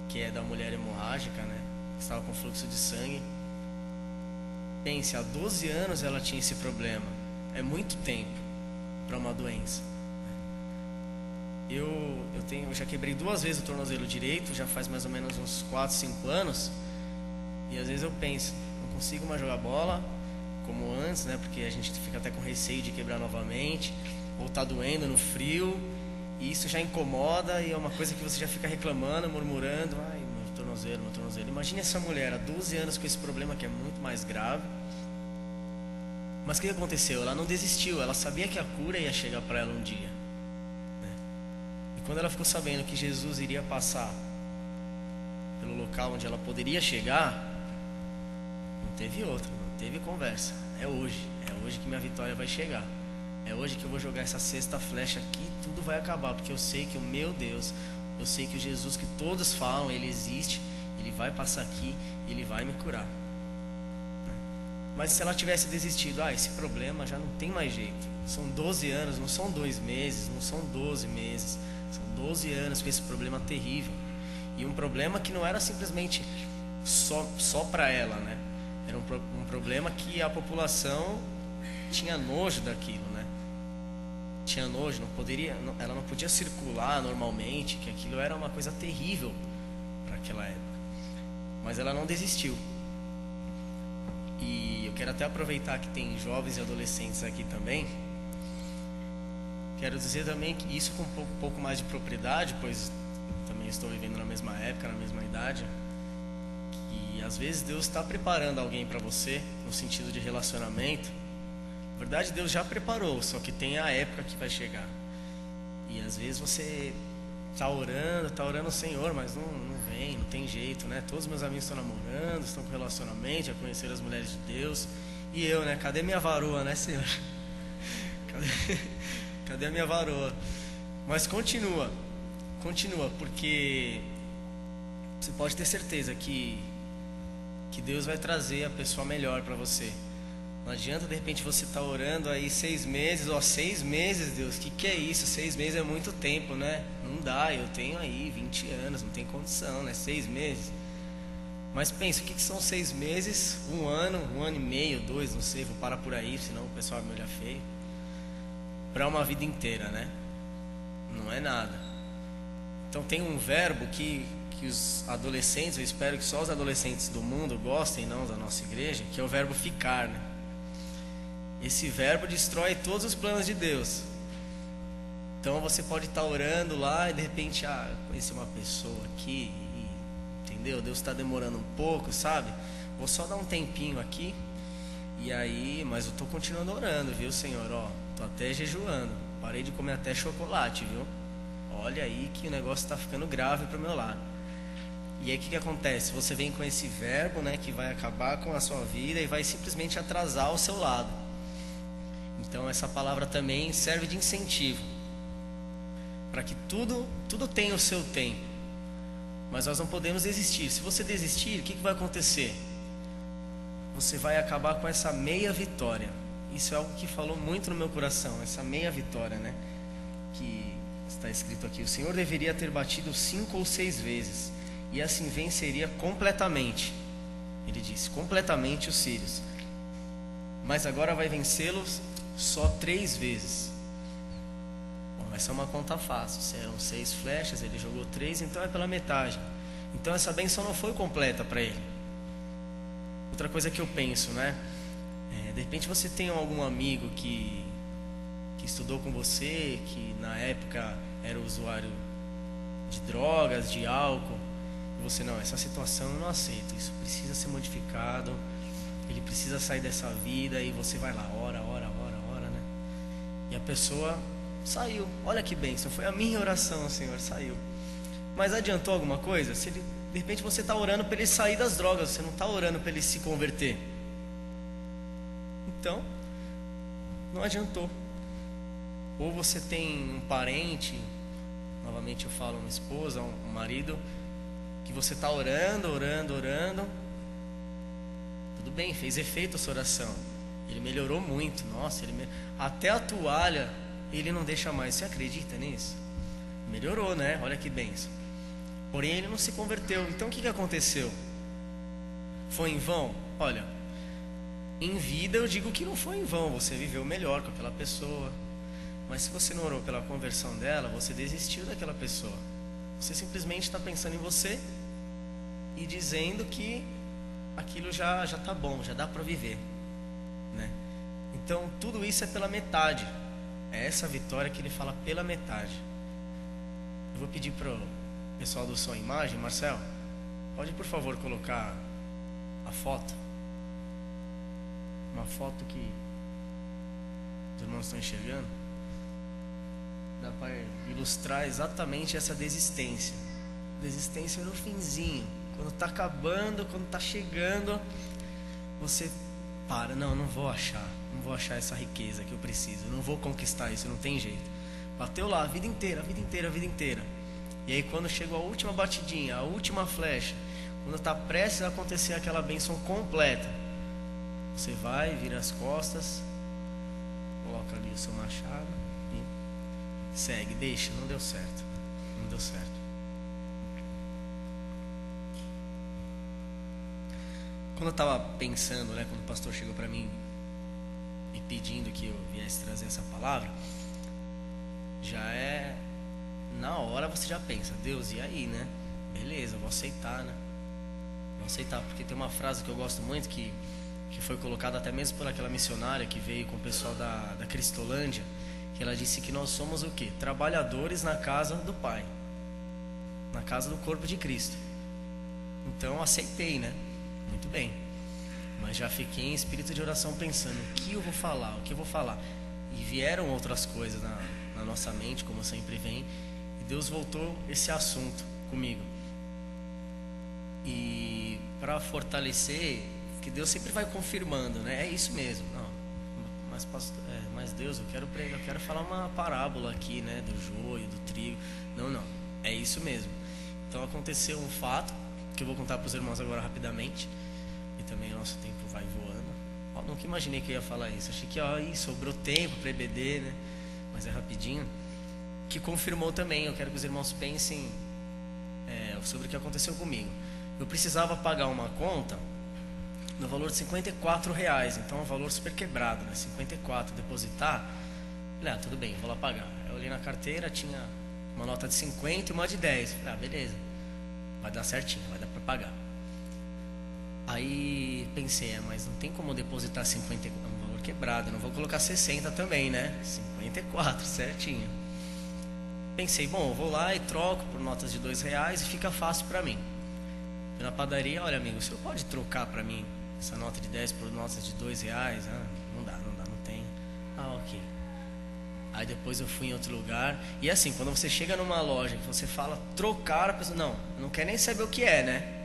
que é da mulher hemorrágica, né? Que estava com fluxo de sangue. Pense, há 12 anos ela tinha esse problema. É muito tempo para uma doença. Eu já quebrei 2 vezes o tornozelo direito, já faz mais ou menos uns 4, 5 anos. E às vezes eu penso, não consigo mais jogar bola como antes, né? Porque a gente fica até com receio de quebrar novamente, ou tá doendo no frio, e isso já incomoda, e é uma coisa que você já fica reclamando, murmurando: ai, meu tornozelo, meu tornozelo. Imagine essa mulher há 12 anos com esse problema que é muito mais grave. Mas o que aconteceu? Ela não desistiu, ela sabia que a cura ia chegar para ela um dia, né? E quando ela ficou sabendo que Jesus iria passar pelo local onde ela poderia chegar, não teve outra, não teve conversa. É hoje que minha vitória vai chegar. É hoje que eu vou jogar essa sexta flecha aqui e tudo vai acabar, porque eu sei que o meu Deus, eu sei que o Jesus que todos falam, Ele existe, Ele vai passar aqui, Ele vai me curar. Mas se ela tivesse desistido, esse problema já não tem mais jeito. São 12 anos, não são 2 meses, não são 12 meses. São 12 anos com esse problema terrível. E um problema que não era simplesmente só para ela, né? Era um problema que a população tinha nojo daquilo, né? Tinha nojo, ela não podia circular normalmente, que aquilo era uma coisa terrível para aquela época. Mas ela não desistiu. E eu quero até aproveitar que tem jovens e adolescentes aqui também. Quero dizer também que isso com um pouco mais de propriedade, pois também estou vivendo na mesma época, na mesma idade, que às vezes Deus está preparando alguém para você, no sentido de relacionamento. Na verdade, Deus já preparou, só que tem a época que vai chegar. E às vezes você está orando ao Senhor, mas não vem, não tem jeito, né? Todos meus amigos estão namorando, estão com relacionamento, já conheceram as mulheres de Deus. E eu, né? Cadê minha varoa, né, Senhor? Cadê a minha varoa? Mas continua, porque você pode ter certeza que Deus vai trazer a pessoa melhor para você. Não adianta de repente você estar orando aí 6 meses, 6 meses, Deus, que é isso? 6 meses é muito tempo, né? Não dá, eu tenho aí 20 anos, não tem condição, né? 6 meses. Mas pensa, o que são 6 meses, 1 ano e meio, 2, não sei, vou parar por aí, senão o pessoal vai me olhar feio. Para uma vida inteira, né? Não é nada. Então tem um verbo que os adolescentes, eu espero que só os adolescentes do mundo gostem, não da nossa igreja, que é o verbo ficar, né? Esse verbo destrói todos os planos de Deus. Então você pode estar orando lá e de repente, conheci uma pessoa aqui, entendeu? Deus está demorando um pouco, sabe? Vou só dar um tempinho aqui. E aí, mas eu estou continuando orando, viu, Senhor? Estou até jejuando. Parei de comer até chocolate, viu? Olha aí que o negócio está ficando grave para o meu lado. E aí o que acontece? Você vem com esse verbo, né, que vai acabar com a sua vida e vai simplesmente atrasar o seu lado. Então essa palavra também serve de incentivo para que tudo tenha o seu tempo. Mas nós não podemos desistir. Se você desistir, o que vai acontecer? Você vai acabar com essa meia vitória. Isso é algo que falou muito no meu coração, essa meia vitória, né? Que está escrito aqui: o Senhor deveria ter batido 5 ou 6 vezes, e assim venceria completamente. Ele disse, completamente os sírios. Mas agora vai vencê-los só 3 vezes. Bom, essa é uma conta fácil. Serão 6 flechas, ele jogou 3, então é pela metade. Então essa bênção não foi completa para ele. Outra coisa que eu penso, né? De repente você tem algum amigo que estudou com você, que na época era usuário de drogas, de álcool, e você, não, essa situação eu não aceito, isso precisa ser modificado, ele precisa sair dessa vida, e você vai lá, ora, né? E a pessoa saiu. Olha que bênção, foi a minha oração, Senhor, saiu. Mas adiantou alguma coisa? Se ele, de repente você está orando para ele sair das drogas, você não está orando para ele se converter. Então, não adiantou. Ou você tem um parente, novamente eu falo uma esposa, um marido, que você está orando, tudo bem, fez efeito a sua oração, ele melhorou muito, nossa, até a toalha ele não deixa mais. Você acredita nisso? Melhorou, né? Olha que bênção. Porém ele não se converteu. Então o que aconteceu? Foi em vão? Olha, em vida eu digo que não foi em vão. Você viveu melhor com aquela pessoa, mas se você não orou pela conversão dela, você desistiu daquela pessoa. Você simplesmente está pensando em você e dizendo que aquilo já está bom, já dá para viver, né? Então tudo isso é pela metade. É essa vitória que ele fala, pela metade. Eu vou pedir para o pessoal do som e imagem, Marcelo, Pode, por favor, colocar a foto? Uma foto que os irmãos estão enxergando. Dá para ilustrar exatamente essa desistência. Desistência no finzinho. Quando está acabando, quando está chegando, você para. Não vou achar. Não vou achar essa riqueza que eu preciso. Não vou conquistar isso, não tem jeito. Bateu lá a vida inteira. E aí quando chegou a última batidinha, a última flecha, quando está prestes a acontecer aquela bênção completa, você vai, vira as costas, coloca ali o seu machado e segue, deixa, não deu certo. Quando eu estava pensando, né, quando o pastor chegou para mim e pedindo que eu viesse trazer essa palavra, já é na hora você já pensa, Deus, e aí, né? Beleza, vou aceitar, né? Vou aceitar, porque tem uma frase que eu gosto muito que foi colocada até mesmo por aquela missionária que veio com o pessoal da Cristolândia, que ela disse que nós somos o quê? Trabalhadores na casa do Pai, na casa do corpo de Cristo. Então eu aceitei, né? Muito bem, mas já fiquei em espírito de oração pensando, o que eu vou falar, e vieram outras coisas na nossa mente, como sempre vem, e Deus voltou esse assunto comigo, e para fortalecer, que Deus sempre vai confirmando, né? É isso mesmo, não, mas pastor, mas Deus, eu quero pregar, eu quero falar uma parábola aqui, né, do joio, do trigo, não, é isso mesmo. Então aconteceu um fato que eu vou contar para os irmãos agora rapidamente, e também o nosso tempo vai voando. Nunca imaginei que eu ia falar isso, achei que sobrou tempo para EBD, né? Mas é rapidinho. Que confirmou também, eu quero que os irmãos pensem sobre o que aconteceu comigo. Eu precisava pagar uma conta no valor de R$54, então é um valor super quebrado, né? 54, depositar. Falei, tudo bem, vou lá pagar. Eu olhei na carteira, tinha uma nota de 50 e uma de 10. Falei, beleza, vai dar certinho, vai dar para pagar. Aí pensei, mas não tem como depositar 50, é um valor quebrado, não vou colocar 60 também, né? 54, certinho. Pensei, bom, eu vou lá e troco por notas de R$2 e fica fácil para mim. Fui na padaria, olha amigo, o senhor pode trocar para mim essa nota de 10 por notas de R$2? Não dá, não tem. Ok. Aí depois eu fui em outro lugar. E assim, quando você chega numa loja que você fala trocar, a pessoa não quer nem saber o que é, né?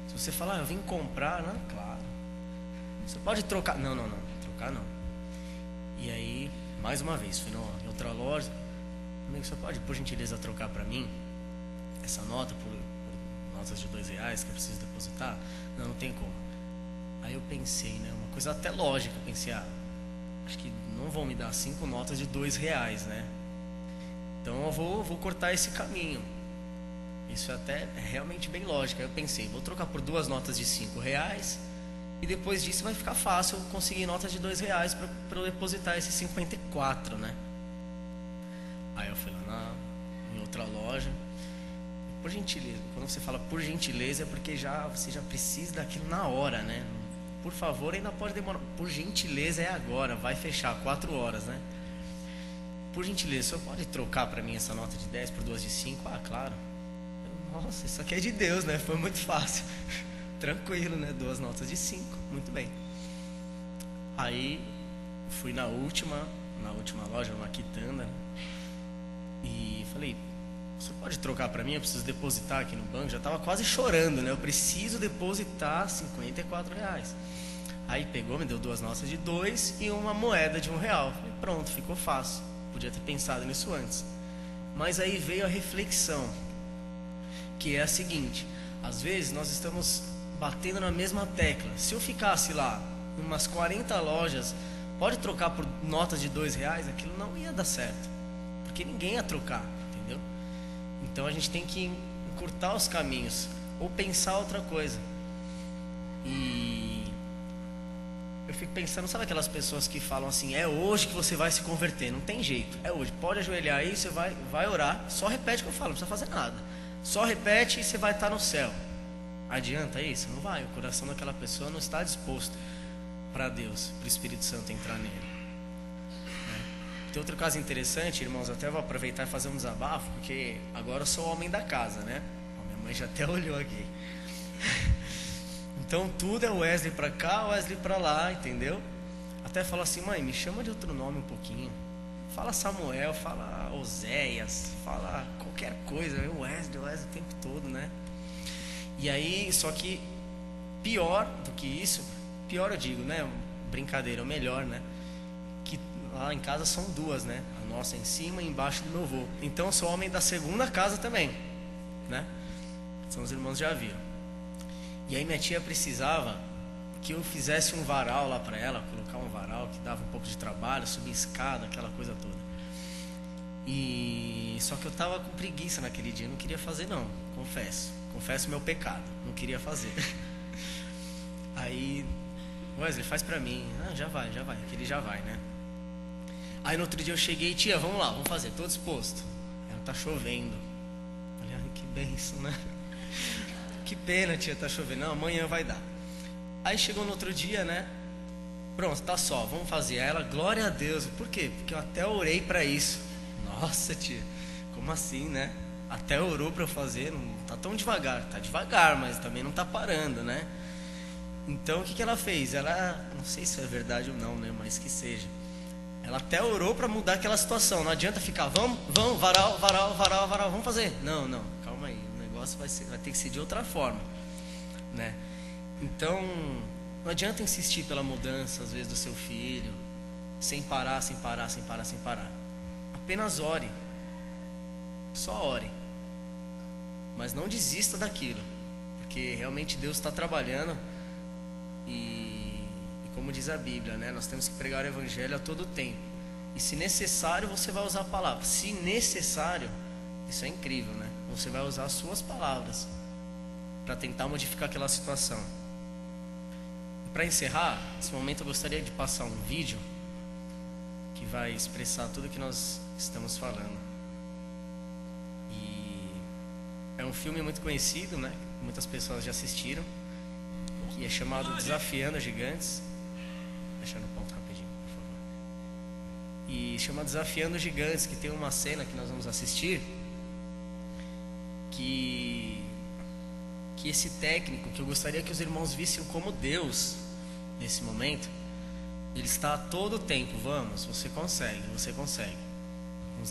Se você falar, eu vim comprar, claro. Você pode trocar. Não, trocar não. E aí, mais uma vez, fui em outra loja. Amigo, você pode, por gentileza, trocar para mim essa nota por notas de R$2 que eu preciso depositar? Não tem como. Aí eu pensei, né? Uma coisa até lógica. Eu pensei, acho que não vão me dar 5 notas de R$2, né? Então eu vou cortar esse caminho. Isso até é realmente bem lógico. Aí eu pensei, vou trocar por 2 notas de R$5 e depois disso vai ficar fácil eu conseguir notas de R$2 para eu depositar esses 54, né? Aí eu fui lá em outra loja. Por gentileza, quando você fala por gentileza é porque você já precisa daquilo na hora, né? Por favor, ainda pode demorar. Por gentileza é agora, vai fechar 4 horas, né? Por gentileza, o senhor pode trocar para mim essa nota de 10 por 2 de 5? Claro. Nossa, isso aqui é de Deus, né? Foi muito fácil. Tranquilo, né? 2 notas de 5, muito bem. Aí fui na última loja, uma quitanda, né? E falei, você pode trocar para mim? Eu preciso depositar aqui no banco. Já estava quase chorando, né? Eu preciso depositar R$54. Aí pegou, me deu 2 notas de 2 e uma moeda de R$1. Falei, pronto, ficou fácil. Podia ter pensado nisso antes. Mas aí veio a reflexão, que é a seguinte: às vezes nós estamos batendo na mesma tecla. Se eu ficasse lá em umas 40 lojas, pode trocar por notas de R$2, aquilo não ia dar certo, porque ninguém ia trocar, entendeu? Então a gente tem que encurtar os caminhos ou pensar outra coisa. E eu fico pensando, sabe aquelas pessoas que falam assim, é hoje que você vai se converter? Não tem jeito, é hoje, pode ajoelhar aí, você vai orar, só repete o que eu falo, não precisa fazer nada, só repete e você vai estar no céu. Adianta isso? Não vai, o coração daquela pessoa não está disposto para Deus, para o Espírito Santo entrar nele. Tem outro caso interessante, irmãos, até vou aproveitar e fazer um desabafo, porque agora eu sou o homem da casa, né? Minha mãe já até olhou aqui. Então tudo é Wesley pra cá, Wesley pra lá, entendeu? Até fala assim, mãe, me chama de outro nome um pouquinho. Fala Samuel, fala Oséias, fala qualquer coisa, Wesley o tempo todo, né? E aí, só que pior do que isso, pior eu digo, né? Brincadeira, o melhor, né? Que lá em casa são duas, né? A nossa em cima e embaixo do meu avô. Então eu sou homem da segunda casa também, né? São os irmãos já viram. E aí minha tia precisava que eu fizesse um varal lá para ela, colocar um varal que dava um pouco de trabalho, subir escada, aquela coisa toda. E só que eu tava com preguiça naquele dia, não queria fazer não, confesso meu pecado, não queria fazer. Aí, Wesley, faz pra mim. Ah, já vai, aquele já vai, né? Aí no outro dia eu cheguei, tia, vamos lá, vamos fazer, tô disposto. Ela tá chovendo. Falei, ai, que bênção, né? Que pena, tia, tá chovendo. Não, amanhã vai dar. Aí chegou no outro dia, né? Pronto, tá só, vamos fazer. Aí ela, glória a Deus. Por quê? Porque eu até orei pra isso. Nossa, tia, como assim, né? Até orou pra eu fazer, não tá tão devagar. Tá devagar, mas também não tá parando, né? Então o que ela fez? Ela, não sei se é verdade ou não, né? Mas que seja. Ela até orou pra mudar aquela situação. Não adianta ficar, vamos, varal, vamos fazer. Não, calma aí. O negócio vai ter que ser de outra forma, né? Então, não adianta insistir pela mudança, às vezes, do seu filho, sem parar. Apenas ore. Só ore. Mas não desista daquilo, porque realmente Deus está trabalhando. E como diz a Bíblia, né? Nós temos que pregar o Evangelho a todo tempo. E se necessário, você vai usar a palavra. Se necessário, isso é incrível, né? Você vai usar as suas palavras para tentar modificar aquela situação. Para encerrar, nesse momento eu gostaria de passar um vídeo que vai expressar tudo que nós estamos falando. E é um filme muito conhecido, né? Muitas pessoas já assistiram, que é chamado Desafiando Gigantes. Deixa no ponto rapidinho, por favor. E chama Desafiando Gigantes, que tem uma cena que nós vamos assistir, que esse técnico, que eu gostaria que os irmãos vissem como Deus nesse momento, ele está a todo tempo. Vamos, você consegue. Vamos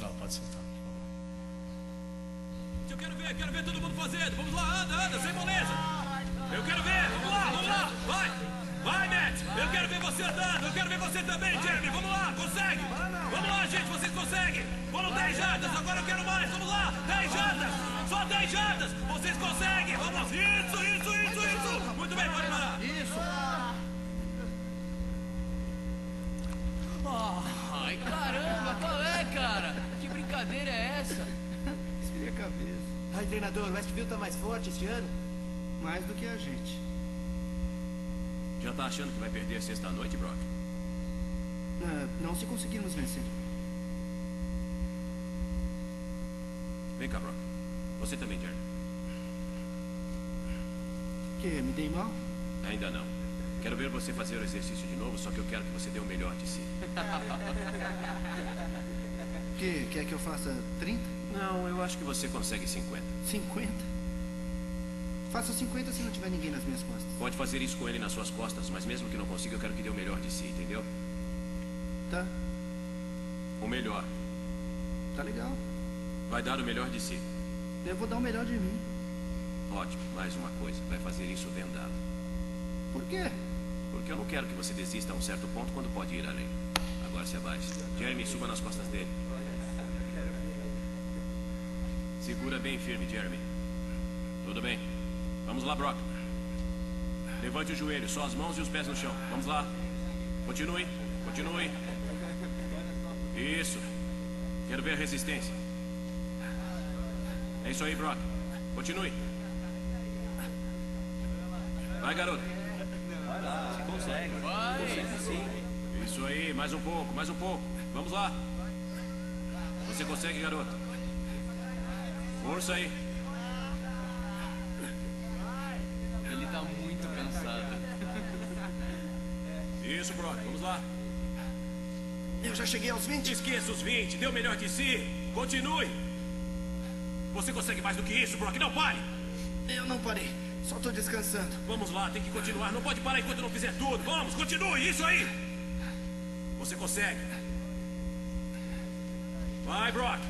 lá, pode soltar, por favor. Eu quero ver todo mundo fazendo. Vamos lá, anda, sem moleza. Eu quero ver, vamos lá, vai, Matt. Eu quero ver você andando, eu quero ver você também, Jeremy. Vamos lá, consegue. Vamos lá, gente, vocês conseguem. Foram 10 jardas, agora eu quero mais. Vamos lá, 10 jardas, só 10 jardas. Vocês conseguem, vamos. Isso. Muito bem, pode parar. Isso. Ai, caramba, qual é, cara? Que brincadeira é essa? Esfria a cabeça. Ai, treinador, o Westview tá mais forte este ano? Mais do que a gente. Já tá achando que vai perder sexta-noite, Brock? Não se conseguirmos vencer. Vem cá, Brock. Você também, Jerry. Que? Me dei mal? Ainda não. Quero ver você fazer o exercício de novo, só que eu quero que você dê o melhor de si. Quer que eu faça 30? Não, eu acho que você consegue 50. 50? Faça 50 se não tiver ninguém nas minhas costas. Pode fazer isso com ele nas suas costas, mas mesmo que não consiga, eu quero que dê o melhor de si, entendeu? Tá. O melhor. Tá legal. Vai dar o melhor de si. Eu vou dar o melhor de mim. Ótimo, mais uma coisa. Vai fazer isso vendado. Por quê? Porque eu não quero que você desista a um certo ponto quando pode ir além. Agora se abaixe. Jeremy, suba nas costas dele. Segura bem firme, Jeremy. Tudo bem. Vamos lá, Brock. Levante o joelho, só as mãos e os pés no chão. Vamos lá. Continue. Isso. Quero ver a resistência. É isso aí, Brock. Continue. Vai, garoto. Você consegue. Consegue sim. Isso aí, mais um pouco. Vamos lá. Você consegue, garoto. Força aí. Ele tá muito cansado. Isso, Brock. Vamos lá. Eu já cheguei aos 20. Esqueça os 20. Dê o melhor de si. Continue. Você consegue mais do que isso, Brock. Não pare. Eu não parei. Só tô descansando. Vamos lá, tem que continuar. Não pode parar enquanto não fizer tudo. Vamos, continue, isso aí. Você consegue. Vai, Brock.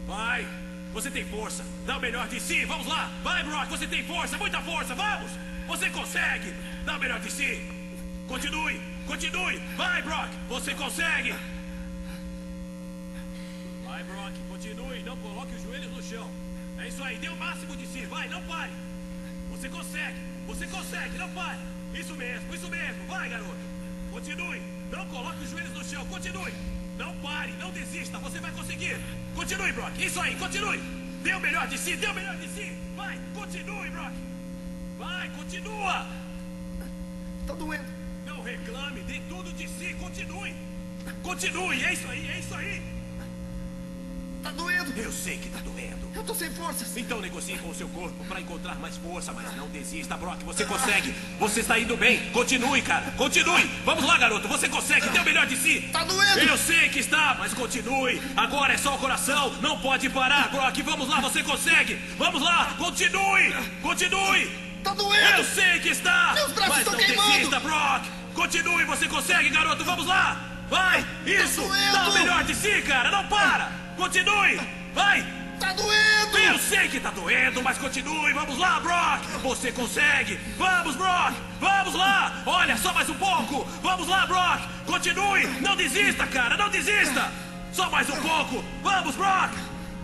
Vai. Você tem força. Dá o melhor de si. Vamos lá. Vai, Brock. Você tem força, muita força. Vamos. Você consegue. Dá o melhor de si. Continue. Continue. Vai, Brock. Você consegue. Vai, Brock. Continue. Não coloque os joelhos no chão. É isso aí. Dê o máximo de si. Vai, não pare. Você consegue. Você consegue. Não pare. Isso mesmo. Isso mesmo. Vai, garoto. Continue. Não coloque os joelhos no chão. Continue. Não pare. Não desista. Você vai conseguir. Continue, Brock. Isso aí. Continue. Dê o melhor de si. Dê o melhor de si. Vai. Continue, Brock. Vai. Continua. Tá doendo. Não reclame. Dê tudo de si. Continue. Continue. É isso aí. É isso aí. Tá doendo. Eu sei que tá doendo. Eu tô sem forças. Então negocie com o seu corpo para encontrar mais força, mas não desista, Brock. Você consegue. Você está indo bem. Continue, cara. Continue. Vamos lá, garoto. Você consegue. Dê o melhor de si. Tá doendo. Eu sei que está, mas continue. Agora é só o coração. Não pode parar, Brock. Vamos lá, você consegue. Vamos lá. Continue. Continue. Tá doendo. Eu sei que está. Meus braços mas estão não queimando. desista, Brock. Continue. Você consegue, garoto. Vamos lá. Vai. Isso. doendo. Dá o melhor de si, cara. Não para. Continue. Vai. Tá doendo. Eu sei que tá doendo, mas continue. Vamos lá, Brock. Você consegue. Vamos, Brock. Vamos lá. Olha, só mais um pouco. Vamos lá, Brock. Continue. Não desista, cara. Não desista. Só mais um pouco. Vamos, Brock.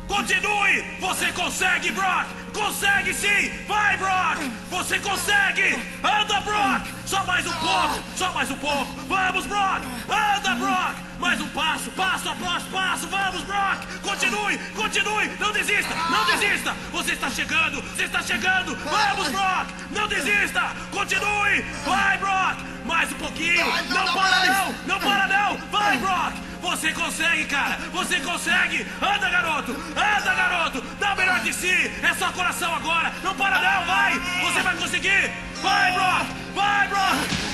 Continue. Você consegue, Brock. Consegue sim. Vai, Brock. Você consegue. Anda, Brock. Só mais um pouco. Só mais um pouco. Vamos, Brock. Anda, Brock. Mais um passo, passo após passo. Vamos, Brock. Continue, continue. Não desista, não desista. Você está chegando, você está chegando. Vamos, Brock. Não desista. Continue. Vai, Brock. Mais um pouquinho. Não para não, não para não. Vai, Brock. Você consegue, cara. Você consegue. Anda, garoto. Anda, garoto. Dá o melhor de si. É só coração agora. Não para não, vai. Você vai conseguir. Vai, Brock. Vai, Brock.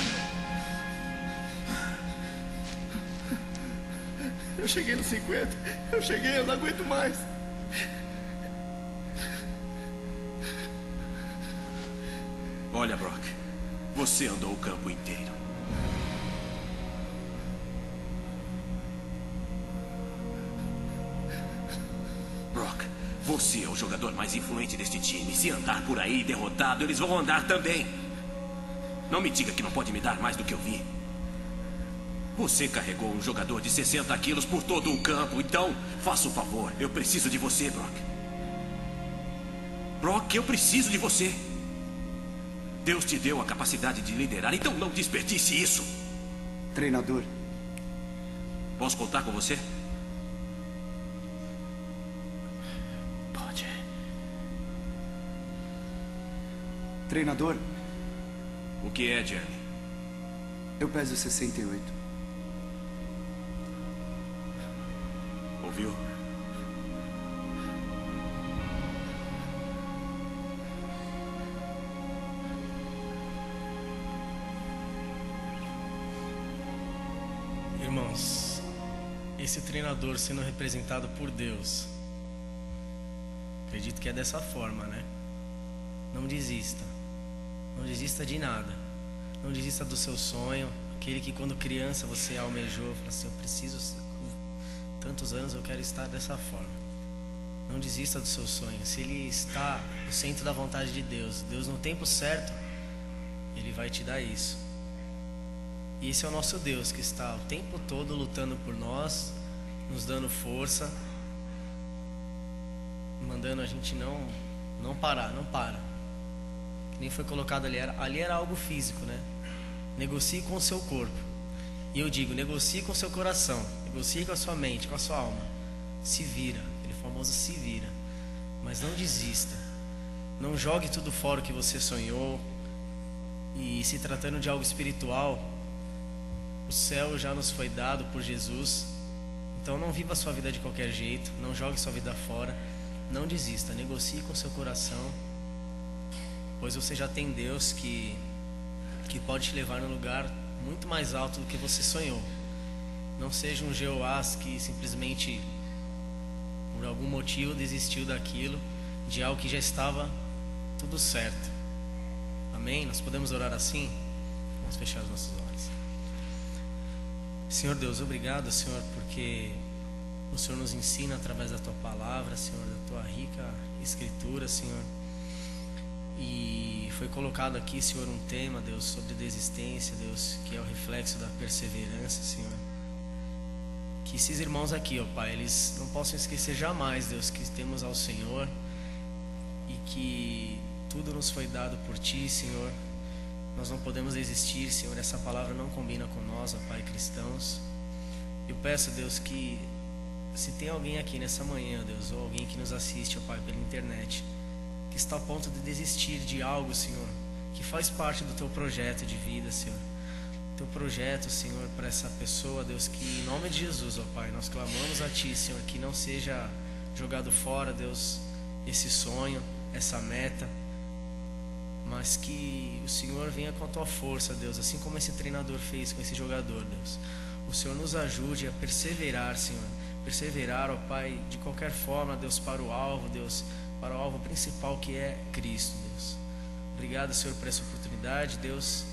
Eu cheguei nos 50. Eu cheguei, eu não aguento mais. Olha, Brock. Você andou o campo inteiro. Brock, você é o jogador mais influente deste time. Se andar por aí derrotado, eles vão andar também. Não me diga que não pode me dar mais do que eu vi. Você carregou um jogador de 60 quilos por todo o campo, então faça o favor. Eu preciso de você, Brock. Brock, eu preciso de você. Deus te deu a capacidade de liderar, então não desperdice isso. Treinador. Posso contar com você? Pode. Treinador. O que é, Jeremy? Eu peso 68. Ouviu? Irmãos, esse treinador sendo representado por Deus, acredito que é dessa forma, né? Não desista. Não desista de nada. Não desista do seu sonho. Aquele que quando criança você almejou, falou assim, eu preciso, tantos anos eu quero estar dessa forma. Não desista do seu sonho. Se ele está no centro da vontade de Deus, Deus no tempo certo, Ele vai te dar isso. E esse é o nosso Deus que está o tempo todo lutando por nós, nos dando força, mandando a gente não parar, não para. Que nem foi colocado ali era algo físico, né? Negocie com o seu corpo. E eu digo, negocie com o seu coração, negocie com a sua mente, com a sua alma. Se vira, aquele famoso se vira. Mas não desista. Não jogue tudo fora o que você sonhou. E se tratando de algo espiritual, o céu já nos foi dado por Jesus. Então não viva a sua vida de qualquer jeito. Não jogue sua vida fora. Não desista, negocie com o seu coração. Pois você já tem Deus que pode te levar num lugar muito mais alto do que você sonhou. Não seja um Jeoás que simplesmente por algum motivo desistiu daquilo, de algo que já estava tudo certo. Amém? Nós podemos orar assim? Vamos fechar os nossos olhos. Senhor Deus, obrigado, Senhor, porque o Senhor nos ensina através da Tua palavra, Senhor, da Tua rica escritura, Senhor. E foi colocado aqui, Senhor, um tema, Deus, sobre desistência, Deus, que é o reflexo da perseverança, Senhor. Que esses irmãos aqui, ó Pai, eles não possam esquecer jamais, Deus, que temos ao Senhor e que tudo nos foi dado por Ti, Senhor. Nós não podemos desistir, Senhor, essa palavra não combina com nós, ó Pai, cristãos. Eu peço, Deus, que se tem alguém aqui nessa manhã, Deus, ou alguém que nos assiste, ó Pai, pela internet, que está a ponto de desistir de algo, Senhor, que faz parte do Teu projeto de vida, Senhor. Teu projeto, Senhor, para essa pessoa, Deus, que em nome de Jesus, ó Pai, nós clamamos a Ti, Senhor, que não seja jogado fora, Deus, esse sonho, essa meta, mas que o Senhor venha com a Tua força, Deus, assim como esse treinador fez com esse jogador, Deus. O Senhor nos ajude a perseverar, Senhor, perseverar, ó Pai, de qualquer forma, Deus, para o alvo, Deus, para o alvo principal que é Cristo, Deus. Obrigado, Senhor, por essa oportunidade, Deus,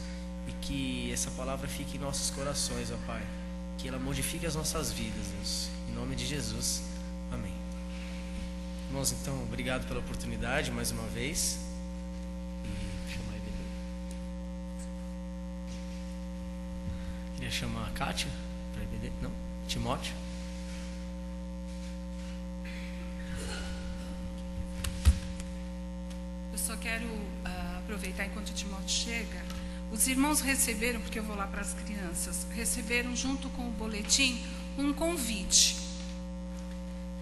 e que essa palavra fique em nossos corações, ó Pai, que ela modifique as nossas vidas, Deus, em nome de Jesus, amém. Irmãos, então, obrigado pela oportunidade mais uma vez. Queria chamar a Kátia para EBD, não? Timóteo. Eu só quero aproveitar enquanto o Timóteo chega. Os irmãos receberam, porque eu vou lá para as crianças, receberam junto com o boletim um convite.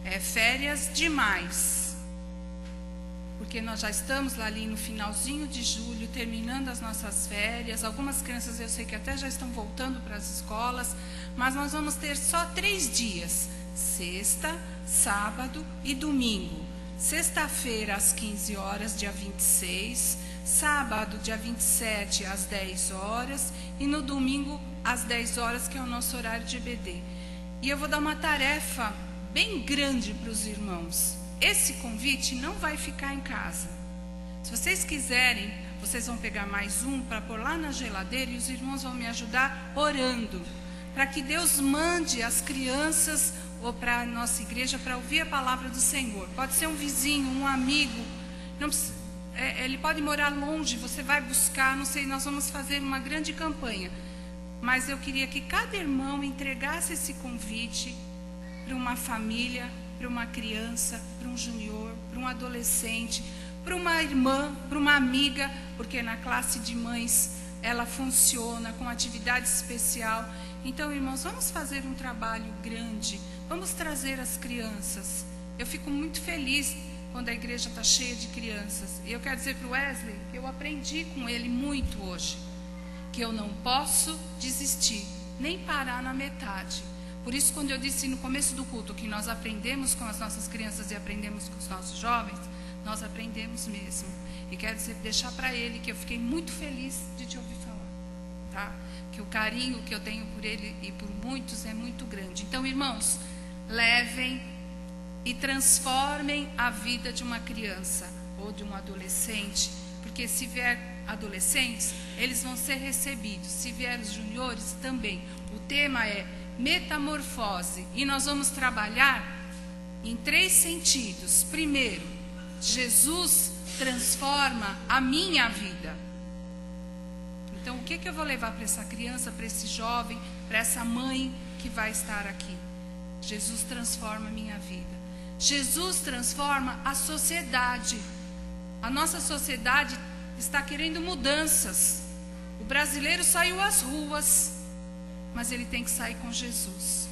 É férias demais. Porque nós já estamos lá ali no finalzinho de julho, terminando as nossas férias. Algumas crianças eu sei que até já estão voltando para as escolas, mas nós vamos ter só 3 dias, sexta, sábado e domingo. Sexta-feira às 15 horas, dia 26, sábado, dia 27, às 10 horas, e no domingo, às 10 horas, que é o nosso horário de EBD. E eu vou dar uma tarefa bem grande para os irmãos. Esse convite não vai ficar em casa. Se vocês quiserem, vocês vão pegar mais um para pôr lá na geladeira e os irmãos vão me ajudar orando, para que Deus mande as crianças ou para a nossa igreja para ouvir a palavra do Senhor. Pode ser um vizinho, um amigo, não precisa, ele pode morar longe, você vai buscar, não sei, nós vamos fazer uma grande campanha. Mas eu queria que cada irmão entregasse esse convite para uma família, para uma criança, para um junior, para um adolescente, para uma irmã, para uma amiga, porque na classe de mães ela funciona com atividade especial. Então, irmãos, vamos fazer um trabalho grande, vamos trazer as crianças. Eu fico muito feliz quando a igreja está cheia de crianças. E eu quero dizer para o Wesley que eu aprendi com ele muito hoje, que eu não posso desistir, nem parar na metade. Por isso, quando eu disse no começo do culto que nós aprendemos com as nossas crianças e aprendemos com os nossos jovens, nós aprendemos mesmo. E quero dizer, deixar para ele que eu fiquei muito feliz de te ouvir falar, tá? Que o carinho que eu tenho por ele e por muitos é muito grande. Então, irmãos, levem e transformem a vida de uma criança ou de um adolescente, porque se vier adolescentes, eles vão ser recebidos. Se vier os juniores, também. O tema é metamorfose, e nós vamos trabalhar em 3 sentidos. Primeiro, Jesus transforma a minha vida. Então, o que eu vou levar para essa criança, para esse jovem, para essa mãe que vai estar aqui? Jesus transforma a minha vida. Jesus transforma a sociedade. A nossa sociedade está querendo mudanças. O brasileiro saiu às ruas, mas ele tem que sair com Jesus.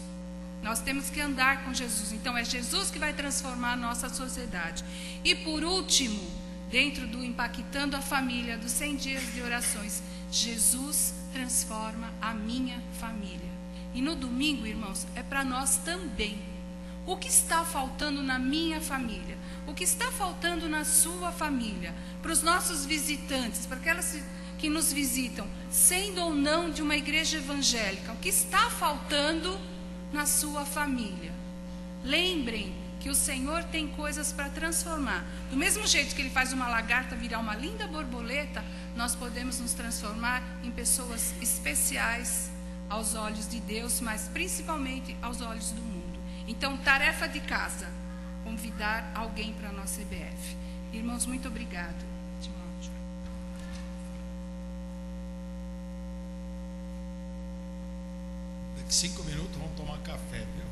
Nós temos que andar com Jesus. Então é Jesus que vai transformar a nossa sociedade. E por último, dentro do Impactando a Família, dos 100 dias de orações, Jesus transforma a minha família. E no domingo, irmãos, é para nós também. O que está faltando na minha família? O que está faltando na sua família? Para os nossos visitantes, para aquelas que nos visitam, sendo ou não de uma igreja evangélica, o que está faltando na sua família? Lembrem que o Senhor tem coisas para transformar. Do mesmo jeito que Ele faz uma lagarta virar uma linda borboleta, nós podemos nos transformar em pessoas especiais aos olhos de Deus, mas principalmente aos olhos do mundo. Então, tarefa de casa, convidar alguém para a nossa EBF. Irmãos, muito obrigado. Timóteo. Daqui 5 minutos vamos tomar café, viu?